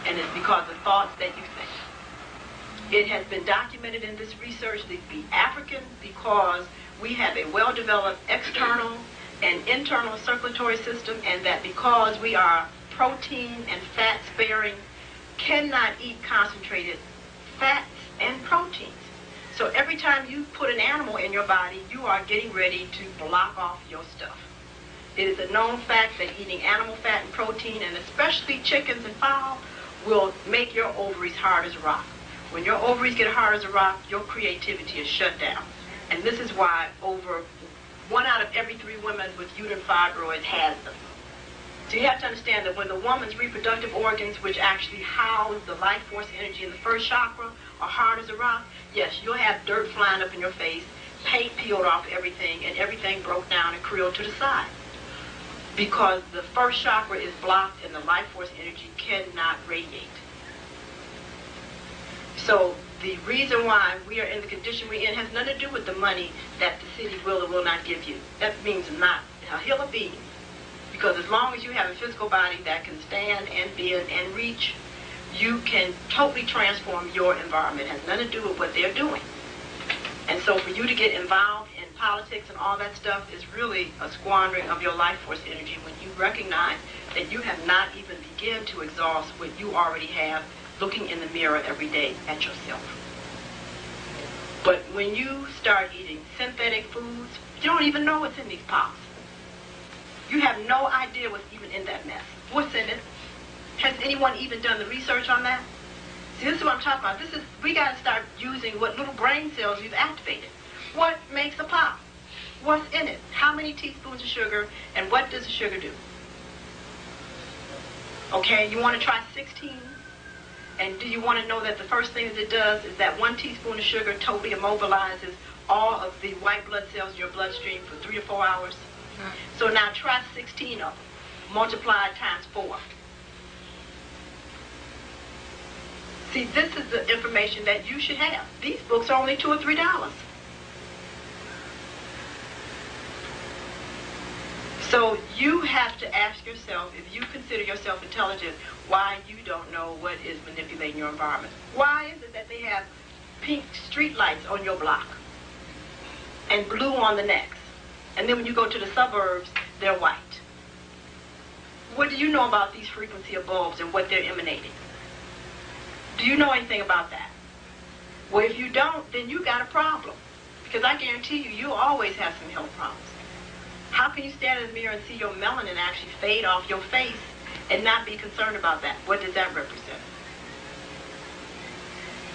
and it's because of thoughts that you think. It has been documented in this research that the African, because we have a well-developed external and internal circulatory system, and that because we are protein and fat sparing, cannot eat concentrated fats and proteins. So every time you put an animal in your body, you are getting ready to block off your stuff. It is a known fact that eating animal fat and protein, and especially chickens and fowl, will make your ovaries hard as a rock. When your ovaries get hard as a rock, your creativity is shut down. And this is why over 1 out of every 3 women with uterine fibroids has them. So you have to understand that when the woman's reproductive organs, which actually house the life force energy in the first chakra, are hard as a rock, yes, you'll have dirt flying up in your face, paint peeled off everything, and everything broke down and curled to the side. Because the first chakra is blocked and the life force energy cannot radiate. So the reason why we are in the condition we're in has nothing to do with the money that the city will or will not give you. That means not a hill of beans. Because as long as you have a physical body that can stand and bend and reach, you can totally transform your environment. It has nothing to do with what they're doing. And so for you to get involved in politics and all that stuff is really a squandering of your life force energy when you recognize that you have not even begun to exhaust what you already have looking in the mirror every day at yourself. But when you start eating synthetic foods, you don't even know what's in these pops. You have no idea what's even in that mess. What's in it? Has anyone even done the research on that? See, this is what I'm talking about. We got to start using what little brain cells you've activated. What makes a pop? What's in it? How many teaspoons of sugar, and what does the sugar do? Okay, you want to try 16? And do you want to know that the first thing that it does is that 1 teaspoon of sugar totally immobilizes all of the white blood cells in your bloodstream for 3 to 4 hours? So now try 16 of them, multiplied times 4. See, this is the information that you should have. These books are only $2 or $3. So you have to ask yourself, if you consider yourself intelligent, why you don't know what is manipulating your environment. Why is it that they have pink street lights on your block and blue on the next? And then when you go to the suburbs, they're white. What do you know about these frequency of bulbs and what they're emanating? Do you know anything about that? Well, if you don't, then you got a problem. Because I guarantee you, you'll always have some health problems. How can you stand in the mirror and see your melanin actually fade off your face and not be concerned about that? What does that represent?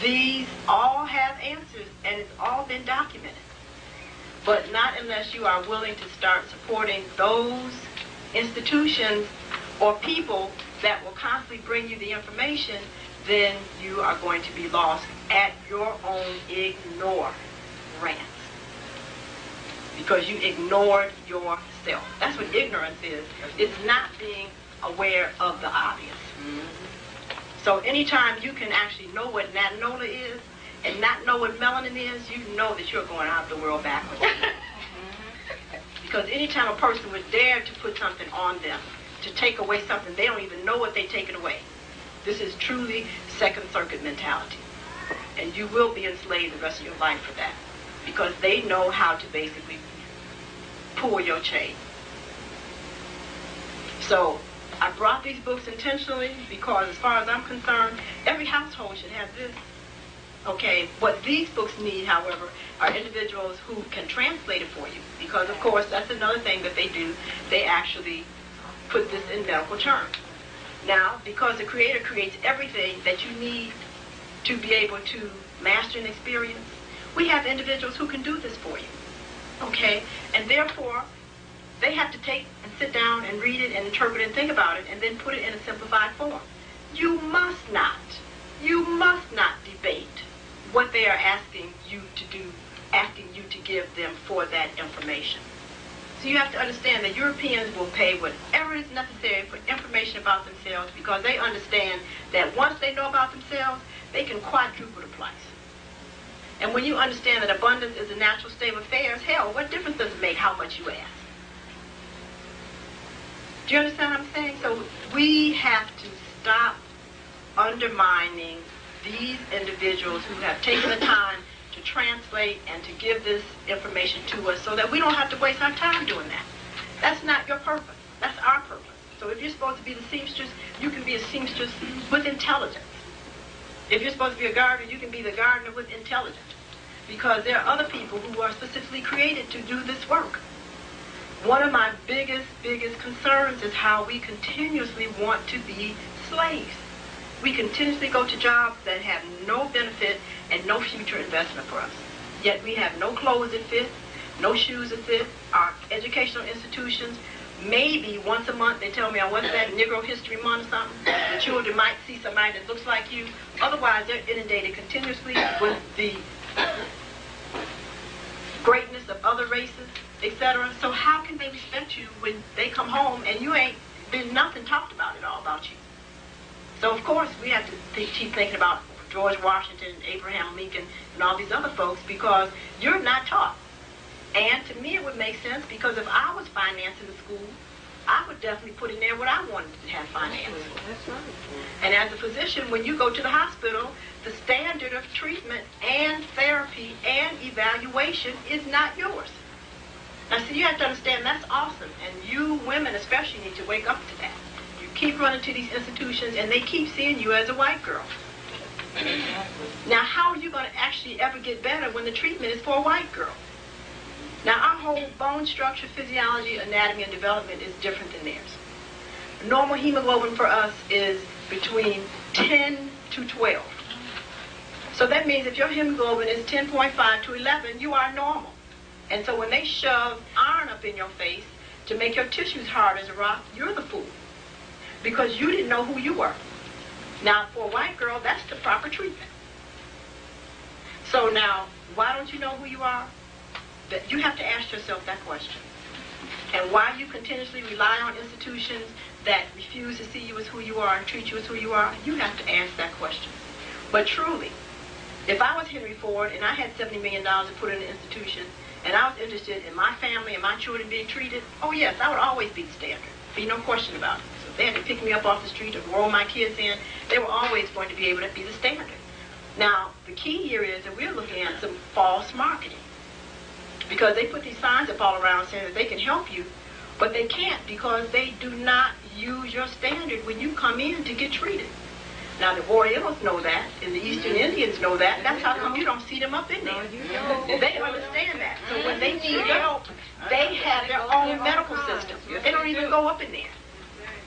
These all have answers, and it's all been documented. But not unless you are willing to start supporting those institutions or people that will constantly bring you the information, then you are going to be lost at your own ignorance. Because you ignored yourself. That's what ignorance is. It's not being aware of the obvious. So anytime you can actually know what natanola is and not know what melanin is, you know that you're going out of the world backwards. Because anytime a person would dare to put something on them, to take away something, they don't even know what they're taking away. This is truly second circuit mentality. And you will be enslaved the rest of your life for that. Because they know how to basically pull your chain. So I brought these books intentionally because as far as I'm concerned, every household should have this. Okay, what these books need, however, are individuals who can translate it for you. Because, of course, that's another thing that they do. They actually put this in medical terms. Now, because the Creator creates everything that you need to be able to master an experience, we have individuals who can do this for you. Okay? And therefore, they have to take and sit down and read it and interpret it and think about it and then put it in a simplified form. You must not debate what they are asking you to do, asking you to give them for that information. So you have to understand that Europeans will pay whatever is necessary for information about themselves because they understand that once they know about themselves, they can quadruple the price. And when you understand that abundance is a natural state of affairs, hell, what difference does it make how much you ask? Do you understand what I'm saying? So we have to stop undermining these individuals who have taken the time to translate and to give this information to us so that we don't have to waste our time doing that. That's not your purpose. That's our purpose. So if you're supposed to be the seamstress, you can be a seamstress with intelligence. If you're supposed to be a gardener, you can be the gardener with intelligence. Because there are other people who are specifically created to do this work. One of my biggest concerns is how we continuously want to be slaves. We continuously go to jobs that have no benefit and no future investment for us. Yet we have no clothes that fit, no shoes that fit. Our educational institutions, maybe once a month, they tell me on what's that, Negro History Month or something, the children might see somebody that looks like you. Otherwise, they're inundated continuously with the greatness of other races, etc. So how can they respect you when they come home and you ain't been nothing talked about at all about you? So of course we have to keep thinking about George Washington, Abraham Lincoln, and all these other folks because you're not taught. And to me it would make sense because if I was financing the school, I would definitely put in there what I wanted to have financed. That's right. And as a physician, when you go to the hospital, the standard of treatment and therapy and evaluation is not yours. so you have to understand that's awesome. And you women especially need to wake up to that. You keep running to these institutions and they keep seeing you as a white girl. Now, how are you going to actually ever get better when the treatment is for a white girl? Now, our whole bone structure, physiology, anatomy, and development is different than theirs. Normal hemoglobin for us is between 10 to 12. So that means if your hemoglobin is 10.5 to 11, you are normal. And so when they shove iron up in your face to make your tissues hard as a rock, you're the fool. Because you didn't know who you were. Now, for a white girl, that's the proper treatment. So now, why don't you know who you are? That you have to ask yourself that question. And why you continuously rely on institutions that refuse to see you as who you are and treat you as who you are, you have to ask that question. But truly, if I was Henry Ford and I had $70 million to put in an institution, and I was interested in my family and my children being treated, oh yes, I would always be the standard. Be no question about it. So if they had to pick me up off the street and roll my kids in, they were always going to be able to be the standard. Now, the key here is that we're looking at some false marketing. Because they put these signs up all around saying that they can help you, but they can't because they do not use your standard when you come in to get treated. Now, the Orientals know that, and the Eastern Indians know that. That's how come you don't see them up in there. They understand that. So when they need help, they have their own medical system. They don't even go up in there.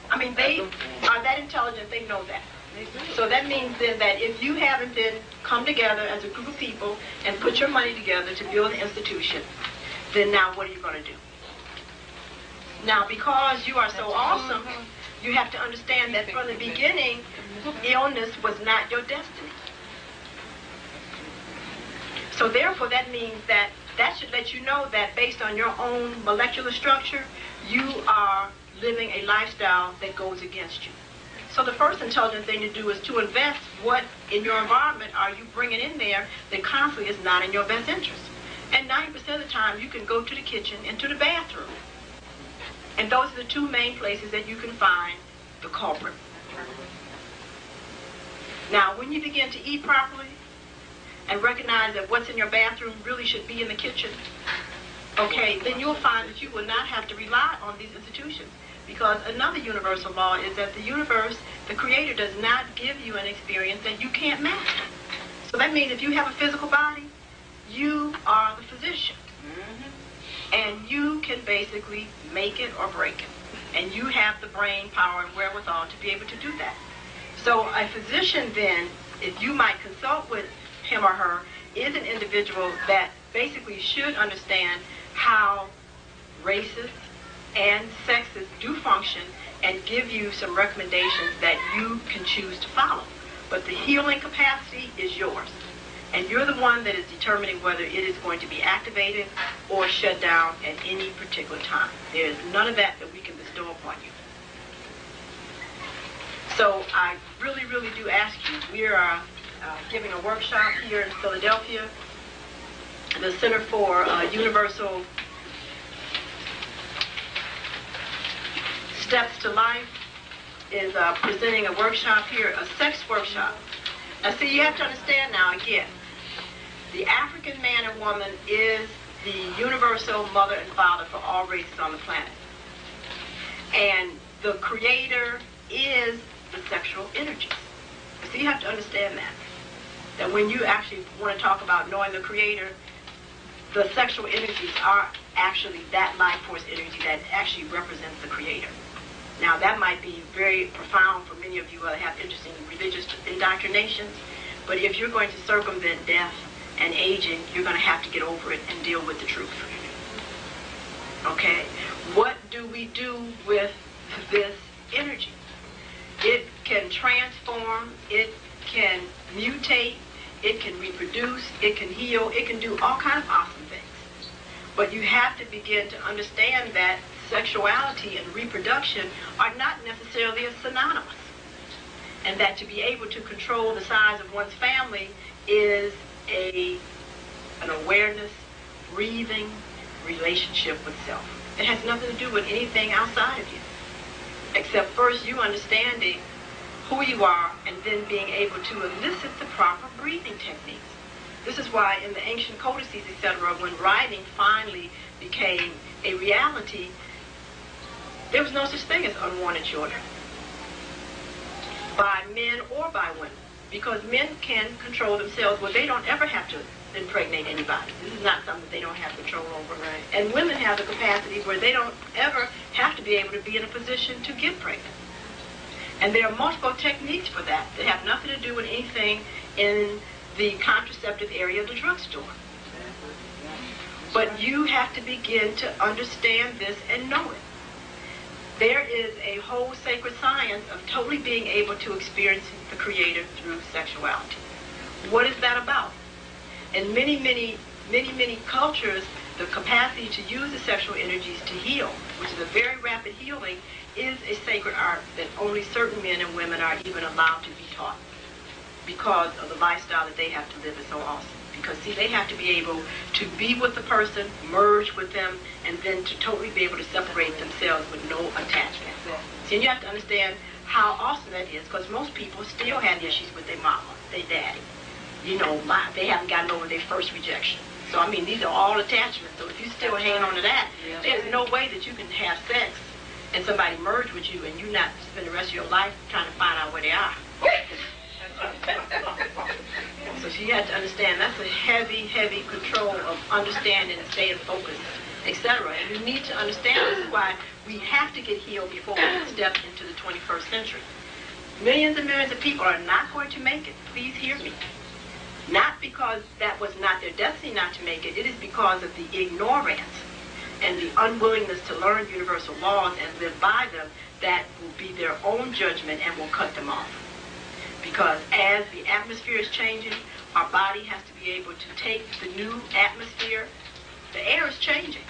I mean, they are that intelligent, they know that. So that means then that if you haven't then come together as a group of people and put your money together to build an institution, then now what are you going to do? Now, because you are so awesome, you have to understand that from the beginning, illness was not your destiny. So therefore, that means that should let you know that based on your own molecular structure, you are living a lifestyle that goes against you. So the first intelligent thing to do is to invest what in your environment are you bringing in there that constantly is not in your best interest. And 90% of the time, you can go to the kitchen and to the bathroom. And those are the two main places that you can find the culprit. Now, when you begin to eat properly and recognize that what's in your bathroom really should be in the kitchen, okay, then you'll find that you will not have to rely on these institutions. Because another universal law is that the universe, the Creator, does not give you an experience that you can't master. So that means if you have a physical body, you are the physician. And you can basically make it or break it. And you have the brain power and wherewithal to be able to do that. So a physician then, if you might consult with him or her, is an individual that basically should understand how races and sexes do function and give you some recommendations that you can choose to follow. But the healing capacity is yours. And you're the one that is determining whether it is going to be activated or shut down at any particular time. There is none of that we can bestow upon you. So I really, really do ask you, we are giving a workshop here in Philadelphia. The Center for Universal Steps to Life is presenting a workshop here, a sex workshop. Now see, you have to understand now again, the African man and woman is the universal mother and father for all races on the planet. And the Creator is the sexual energy. So you have to understand that. That when you actually want to talk about knowing the Creator, the sexual energies are actually that life force energy that actually represents the Creator. Now that might be very profound for many of you that have interest in religious indoctrinations, but if you're going to circumvent death and aging, you're going to have to get over it and deal with the truth. Okay? What do we do with this energy? It can transform, it can mutate, it can reproduce, it can heal, it can do all kinds of awesome things. But you have to begin to understand that sexuality and reproduction are not necessarily synonymous. And that to be able to control the size of one's family is an awareness, breathing relationship with self. It has nothing to do with anything outside of you. Except first you understanding who you are and then being able to elicit the proper breathing techniques. This is why in the ancient codices, etc., when writing finally became a reality, there was no such thing as unwanted children by men or by women, because men can control themselves where they don't ever have to impregnate anybody. This is not something they don't have control over. Right. And women have the capacity where they don't ever have to be able to be in a position to get pregnant. And there are multiple techniques for that that have nothing to do with anything in the contraceptive area of the drugstore. But you have to begin to understand this and know it. There is a whole sacred science of totally being able to experience the Creator through sexuality. What is that about? In many cultures, the capacity to use the sexual energies to heal, which is a very rapid healing, is a sacred art that only certain men and women are even allowed to be taught because of the lifestyle that they have to live is so awesome. Because, see, they have to be able to be with the person, merge with them, and then to totally be able to separate themselves with no attachment. See, and you have to understand how awesome that is, because most people still have issues with their mama, their daddy. You know, they haven't gotten over their first rejection. So, I mean, these are all attachments. So if you still hang on to that, there's no way that you can have sex and somebody merge with you and you not spend the rest of your life trying to find out where they are. So you have to understand that's a heavy control of understanding and staying focused, etc. And you need to understand this is why we have to get healed before we step into the 21st century. Millions and millions of people are not going to make it. Please hear me. Not because that was not their destiny not to make it. It is because of the ignorance and the unwillingness to learn universal laws and live by them that will be their own judgment and will cut them off. Because as the atmosphere is changing, our body has to be able to take the new atmosphere. The air is changing.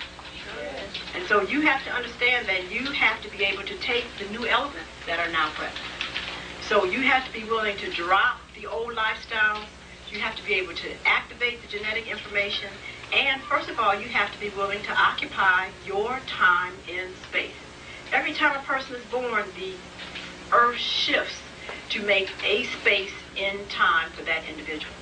And so you have to understand that you have to be able to take the new elements that are now present. So you have to be willing to drop the old lifestyles. You have to be able to activate the genetic information. And first of all, you have to be willing to occupy your time in space. Every time a person is born, the earth shifts to make a space in time for that individual.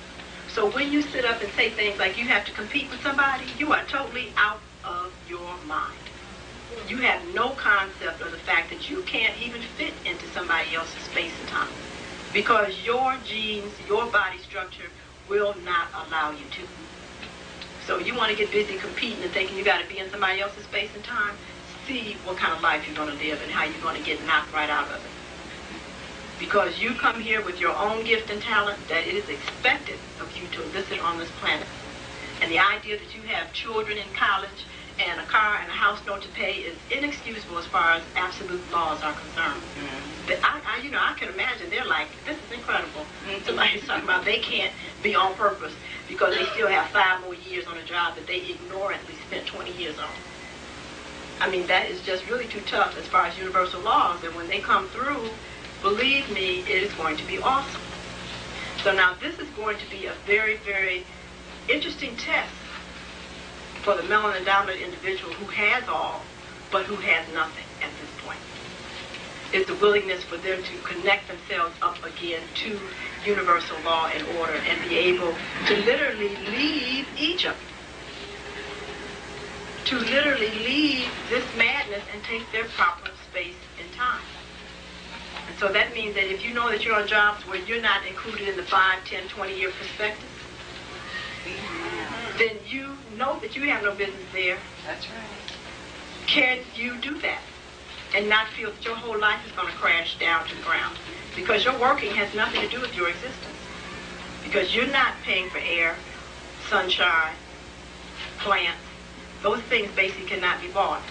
So when you sit up and say things like you have to compete with somebody, you are totally out of your mind. You have no concept of the fact that you can't even fit into somebody else's space and time. Because your genes, your body structure will not allow you to. So you want to get busy competing and thinking you got to be in somebody else's space and time, see what kind of life you're going to live and how you're going to get knocked right out of it. Because you come here with your own gift and talent that it is expected of you to elicit on this planet. And the idea that you have children in college and a car and a house note to pay is inexcusable as far as absolute laws are concerned. But I can imagine they're like, this is incredible. Somebody's talking about they can't be on purpose because they still have 5 more years on a job that they ignorantly spent 20 years on. I mean, that is just really too tough as far as universal laws. And when they come through, believe me, it is going to be awesome. So now this is going to be a very, very interesting test for the melanin-dominant individual who has all, but who has nothing at this point. It's the willingness for them to connect themselves up again to universal law and order and be able to literally leave Egypt. To literally leave this madness and take their proper space in time. And so that means that if you know that you're on jobs where you're not included in the 5, 10, 20-year perspectives, then you know that you have no business there. That's right. Can you do that and not feel that your whole life is going to crash down to the ground? Because your working has nothing to do with your existence. Because you're not paying for air, sunshine, plants. Those things basically cannot be bought.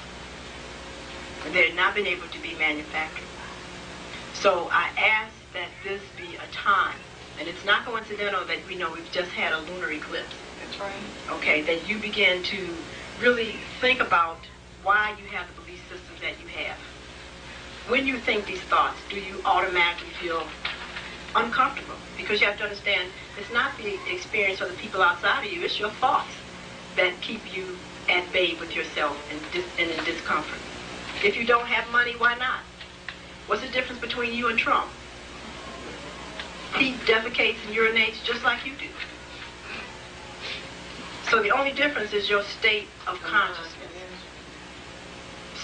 They're not been able to be manufactured. So I ask that this be a time, and it's not coincidental that we know we've just had a lunar eclipse. That's right. Okay, that you begin to really think about why you have the belief systems that you have. When you think these thoughts, do you automatically feel uncomfortable? Because you have to understand, it's not the experience of the people outside of you, it's your thoughts that keep you at bay with yourself and in discomfort. If you don't have money, why not? What's the difference between you and Trump? He defecates and urinates just like you do. So the only difference is your state of consciousness.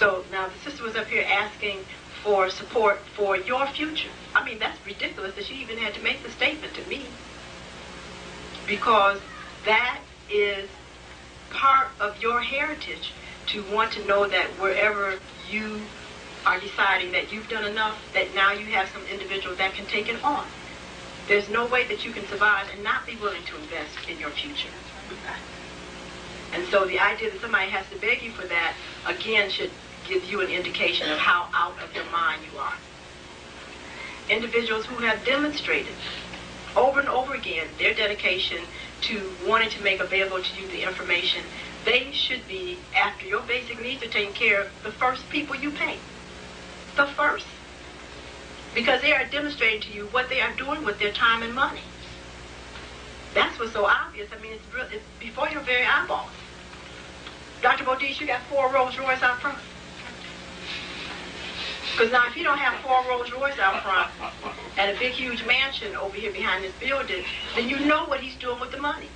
So now the sister was up here asking for support for your future. I mean, that's ridiculous that she even had to make the statement to me, because that is part of your heritage, to want to know that wherever you are deciding that you've done enough, that now you have some individual that can take it on. There's no way that you can survive and not be willing to invest in your future. And so the idea that somebody has to beg you for that, again, should give you an indication of how out of your mind you are. Individuals who have demonstrated over and over again their dedication to wanting to make available to you the information, they should be, after your basic needs are taken care of, the first people you pay. The first. Because they are demonstrating to you what they are doing with their time and money. That's what's so obvious. I mean, it's before your very eyeballs. Dr. Bodice, you got 4 Rolls Royce out front. Because now if you don't have 4 Rolls Royce out front and a big huge mansion over here behind this building, then you know what he's doing with the money.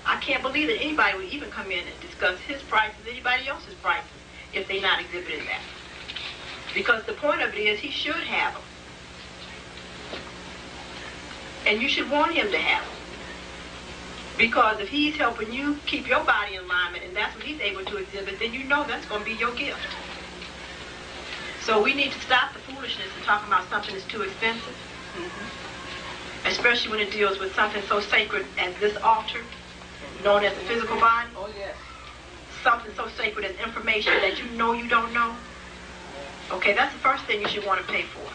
I can't believe that anybody would even come in and discuss his prices, anybody else's prices, if they not exhibited that. Because the point of it is he should have them. And you should want him to have them. Because if he's helping you keep your body in alignment and that's what he's able to exhibit, then you know that's going to be your gift. So we need to stop the foolishness and talk about something that's too expensive. Especially when it deals with something so sacred as this altar, known as the physical body. Oh, yes. Something so sacred as information that you know you don't know. Okay, that's the first thing you should want to pay for.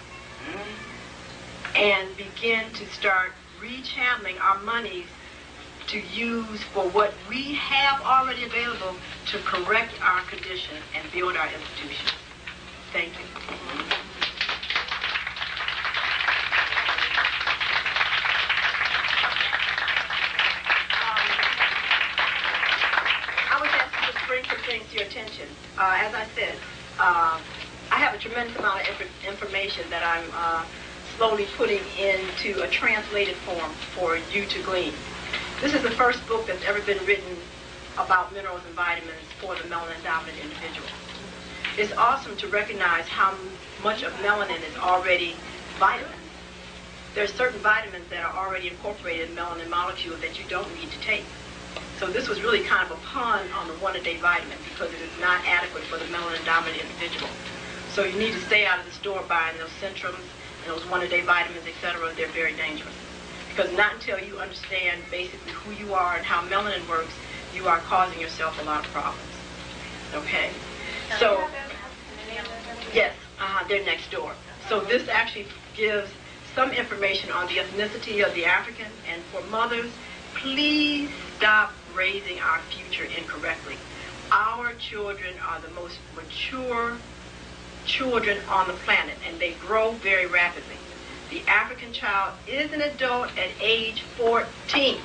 And begin to start rechanneling our monies to use for what we have already available to correct our condition and build our institutions. Thank you. I was asked to just bring some things to your attention. As I said, I have a tremendous amount of information that I'm slowly putting into a translated form for you to glean. This is the first book that's ever been written about minerals and vitamins for the melanin-dominant individual. It's awesome to recognize how much of melanin is already vitamins. There are certain vitamins that are already incorporated in melanin molecules that you don't need to take. So this was really kind of a pun on the one-a-day vitamin because it is not adequate for the melanin-dominant individual. So you need to stay out of the store buying those Centrums and those one-a-day vitamins, etc. They're very dangerous. Because not until you understand basically who you are and how melanin works, you are causing yourself a lot of problems. Okay? So, yes, they're next door. So this actually gives some information on the ethnicity of the African. And for mothers, please stop raising our future incorrectly. Our children are the most mature children on the planet, and they grow very rapidly. The African child is an adult at age 14.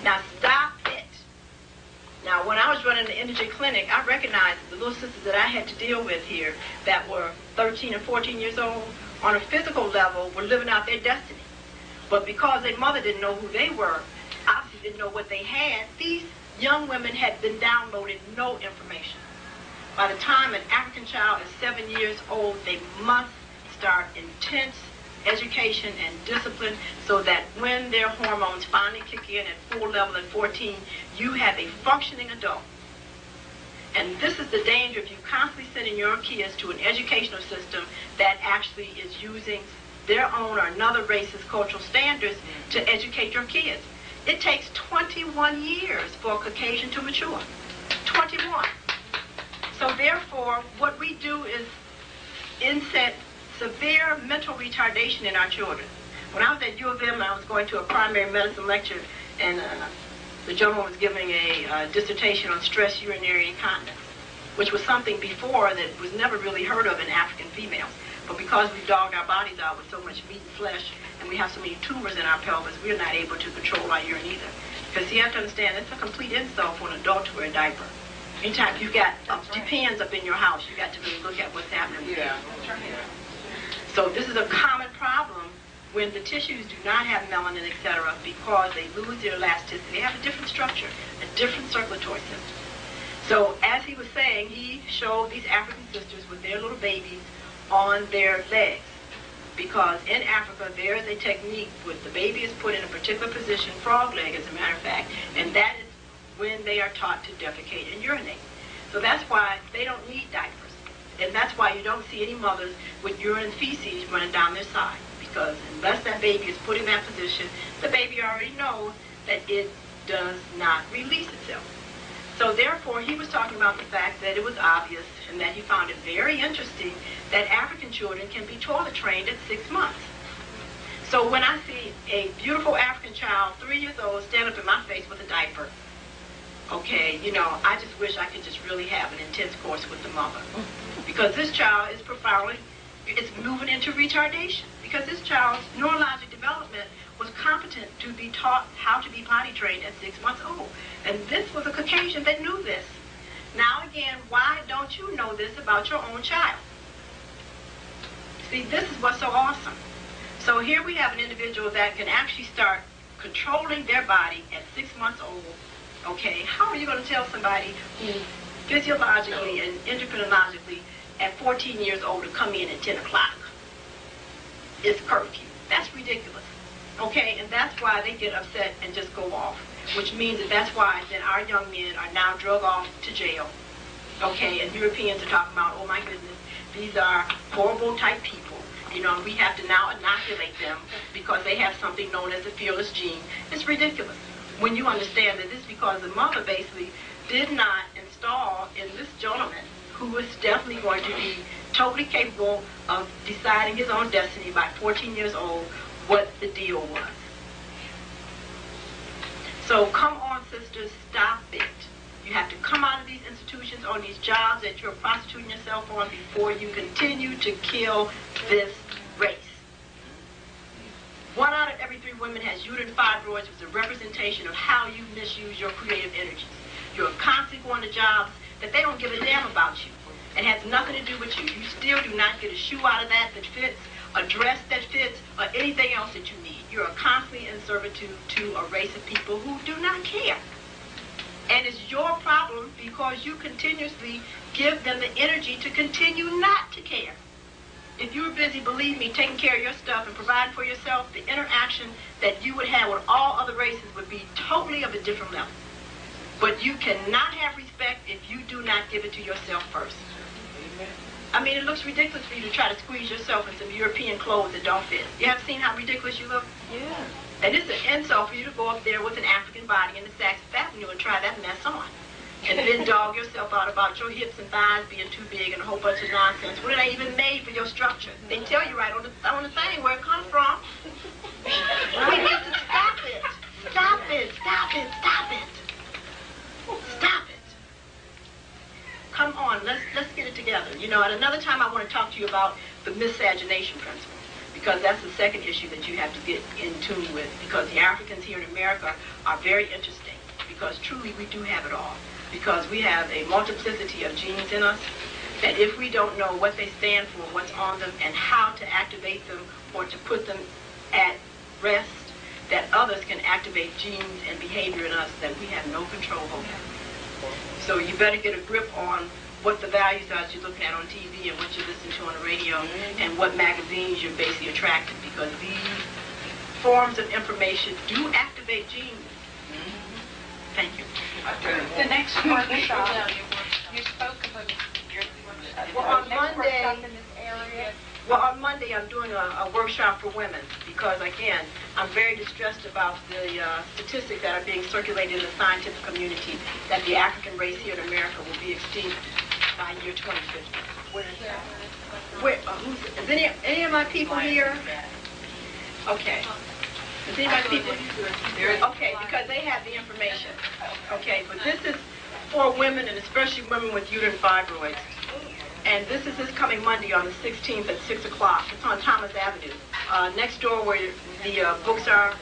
Now stop it. Now when I was running the energy clinic, I recognized the little sisters that I had to deal with here that were 13 and 14 years old, on a physical level, were living out their destiny. But because their mother didn't know who they were, obviously didn't know what they had, these young women had been downloaded no information. By the time an African child is 7 years old, they must start intense education and discipline so that when their hormones finally kick in at full level at 14, you have a functioning adult. And this is the danger of you constantly sending your kids to an educational system that actually is using their own or another race's cultural standards to educate your kids. It takes 21 years for a Caucasian to mature. 21. So therefore, what we do is inset severe mental retardation in our children. When I was at U of M, I was going to a primary medicine lecture, and the gentleman was giving a dissertation on stress urinary incontinence, which was something before that was never really heard of in African females. But because we've dogged our bodies out with so much meat and flesh, and we have so many tumors in our pelvis, we're not able to control our urine either. Because you have to understand, it's a complete insult for an adult to wear a diaper. Anytime you've got depends up in your house, you got to really look at what's happening with you. So this is a common problem when the tissues do not have melanin, etc., because they lose their elasticity. They have a different structure, a different circulatory system. So as he was saying, he showed these African sisters with their little babies on their legs. Because in Africa, there is a technique where the baby is put in a particular position, frog leg as a matter of fact, and that is when they are taught to defecate and urinate. So that's why they don't need diapers. And that's why you don't see any mothers with urine and feces running down their side. Because unless that baby is put in that position, the baby already knows that it does not release itself. So therefore, he was talking about the fact that it was obvious and that he found it very interesting that African children can be toilet trained at 6 months. So when I see a beautiful African child, 3 years old, stand up in my face with a diaper, okay, you know, I just wish I could just really have an intense course with the mother. Because this child is profoundly, it's moving into retardation. Because this child's neurologic development was competent to be taught how to be potty trained at 6 months old. And this was a Caucasian that knew this. Now again, why don't you know this about your own child? See, this is what's so awesome. So here we have an individual that can actually start controlling their body at 6 months old. Okay, how are you going to tell somebody who physiologically and endocrinologically at 14 years old to come in at 10 o'clock? It's curfew. That's ridiculous. Okay, and that's why they get upset and just go off, which means that that's why then our young men are now drug off to jail. Okay, and Europeans are talking about, oh my goodness, these are horrible type people. You know, and we have to now inoculate them because they have something known as the fearless gene. It's ridiculous when you understand that this is because the mother basically did not install in this gentleman, who was definitely going to be totally capable of deciding his own destiny by 14 years old, what the deal was. So come on, sisters, stop it. You have to come out of these institutions on these jobs that you're prostituting yourself on before you continue to kill this race. 1 out of every 3 women has uterine fibroids, which is a representation of how you misuse your creative energies. You're constantly going to jobs that they don't give a damn about you. It has nothing to do with you. You still do not get a shoe out of that fits, a dress that fits, or anything else that you need. You are constantly in servitude to a race of people who do not care. And it's your problem because you continuously give them the energy to continue not to care. If you were busy, believe me, taking care of your stuff and providing for yourself, the interaction that you would have with all other races would be totally of a different level. But you cannot have respect if you do not give it to yourself first. I mean, it looks ridiculous for you to try to squeeze yourself in some European clothes that don't fit. You have seen how ridiculous you look? Yeah. And it's an insult for you to go up there with an African body and the Saks Avenue and try that mess on. And then dog yourself out about your hips and thighs being too big and a whole bunch of nonsense. What are they even made for your structure? They tell you right on the thing where it comes from. We need to stop it. Stop it. Stop it. Stop it. Stop it. Come on, let's get it together. You know, at another time I want to talk to you about the miscegenation principle, because that's the second issue that you have to get in tune with, because the Africans here in America are very interesting, because truly we do have it all, because we have a multiplicity of genes in us that if we don't know what they stand for, what's on them, and how to activate them or to put them at rest, that others can activate genes and behavior in us that we have no control over. So you better get a grip on what the values are that you're looking at on TV and what you listen to on the radio and what magazines you're basically attracted, because these forms of information do activate genes. Thank you. The next workshop, you spoke about on Monday I'm doing a workshop for women, because again, I'm very distressed about the statistics that are being circulated in the scientific community that the African race here in America will be extinct by year 2050. Is any of my people here? Okay. Is any of my people here? Okay, because they have the information. Okay, but this is for women, and especially women with uterine fibroids. And this is this coming Monday on the 16th at 6 o'clock. It's on Thomas Avenue. Next door where the books are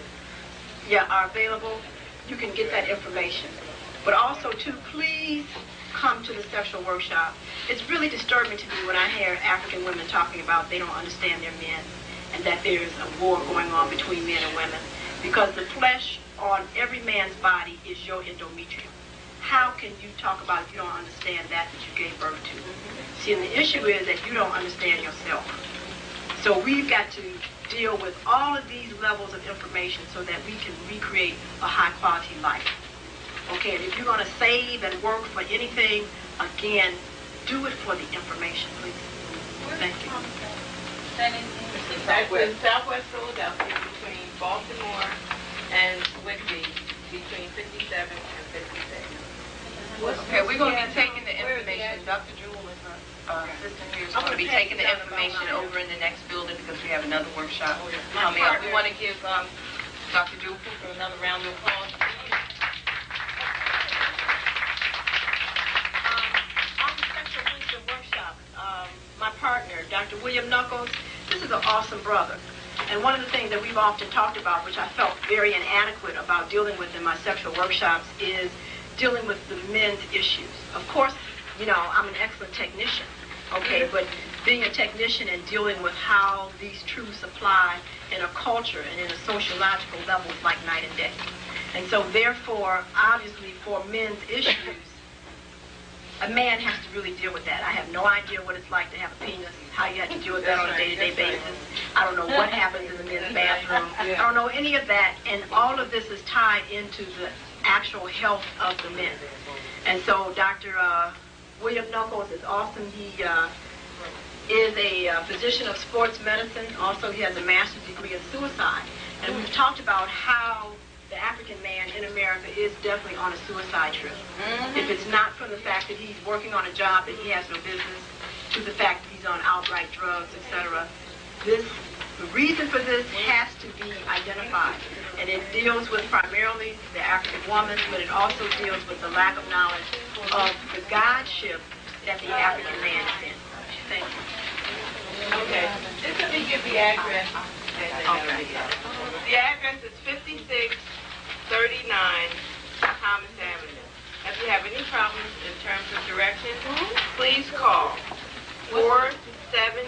available, you can get that information. But also, too, please come to the sexual workshop. It's really disturbing to me when I hear African women talking about they don't understand their men and that there's a war going on between men and women. Because the flesh on every man's body is your endometrium. how can you talk about if you don't understand that you gave birth to? See, and the issue is that you don't understand yourself. So we've got to deal with all of these levels of information so that we can recreate a high-quality life. Okay, and if you're going to save and work for anything, again, do it for the information, please. Thank you. In Southwest Philadelphia, between Baltimore and Whitby, between 57 and 56. Okay, we're going to be taking the information. Dr. Jewel is our assistant here. Is going to be taking the information over in the next building because we have another workshop coming up. We want to give Dr. Jewel another round of applause. My partner, Dr. William Knuckles, this is an awesome brother. And one of the things that we've often talked about, which I felt very inadequate about dealing with in my sexual workshops, is dealing with the men's issues. Of course, you know, I'm an excellent technician, okay, but being a technician and dealing with how these truths apply in a culture and in a sociological level is like night and day. And so therefore, obviously, for men's issues, a man has to really deal with that. I have no idea what it's like to have a penis, how you have to deal with that on a day-to-day basis. I don't know what happens in the men's bathroom. I don't know any of that, and all of this is tied into the actual health of the men. And so Dr. William Knuckles is awesome. He is a physician of sports medicine. Also, he has a master's degree in suicide. And we've talked about how the African man in America is definitely on a suicide trip. If it's not for the fact that he's working on a job that he has no business, to the fact that he's on outright drugs, etc. The reason for this has to be identified. And it deals with primarily the African woman, but it also deals with the lack of knowledge of the godship that the African man is in. Thank you. Okay. Just let me give the address. Okay. The address is 5639 Thomas Avenue. If you have any problems in terms of directions, please call 476-3422.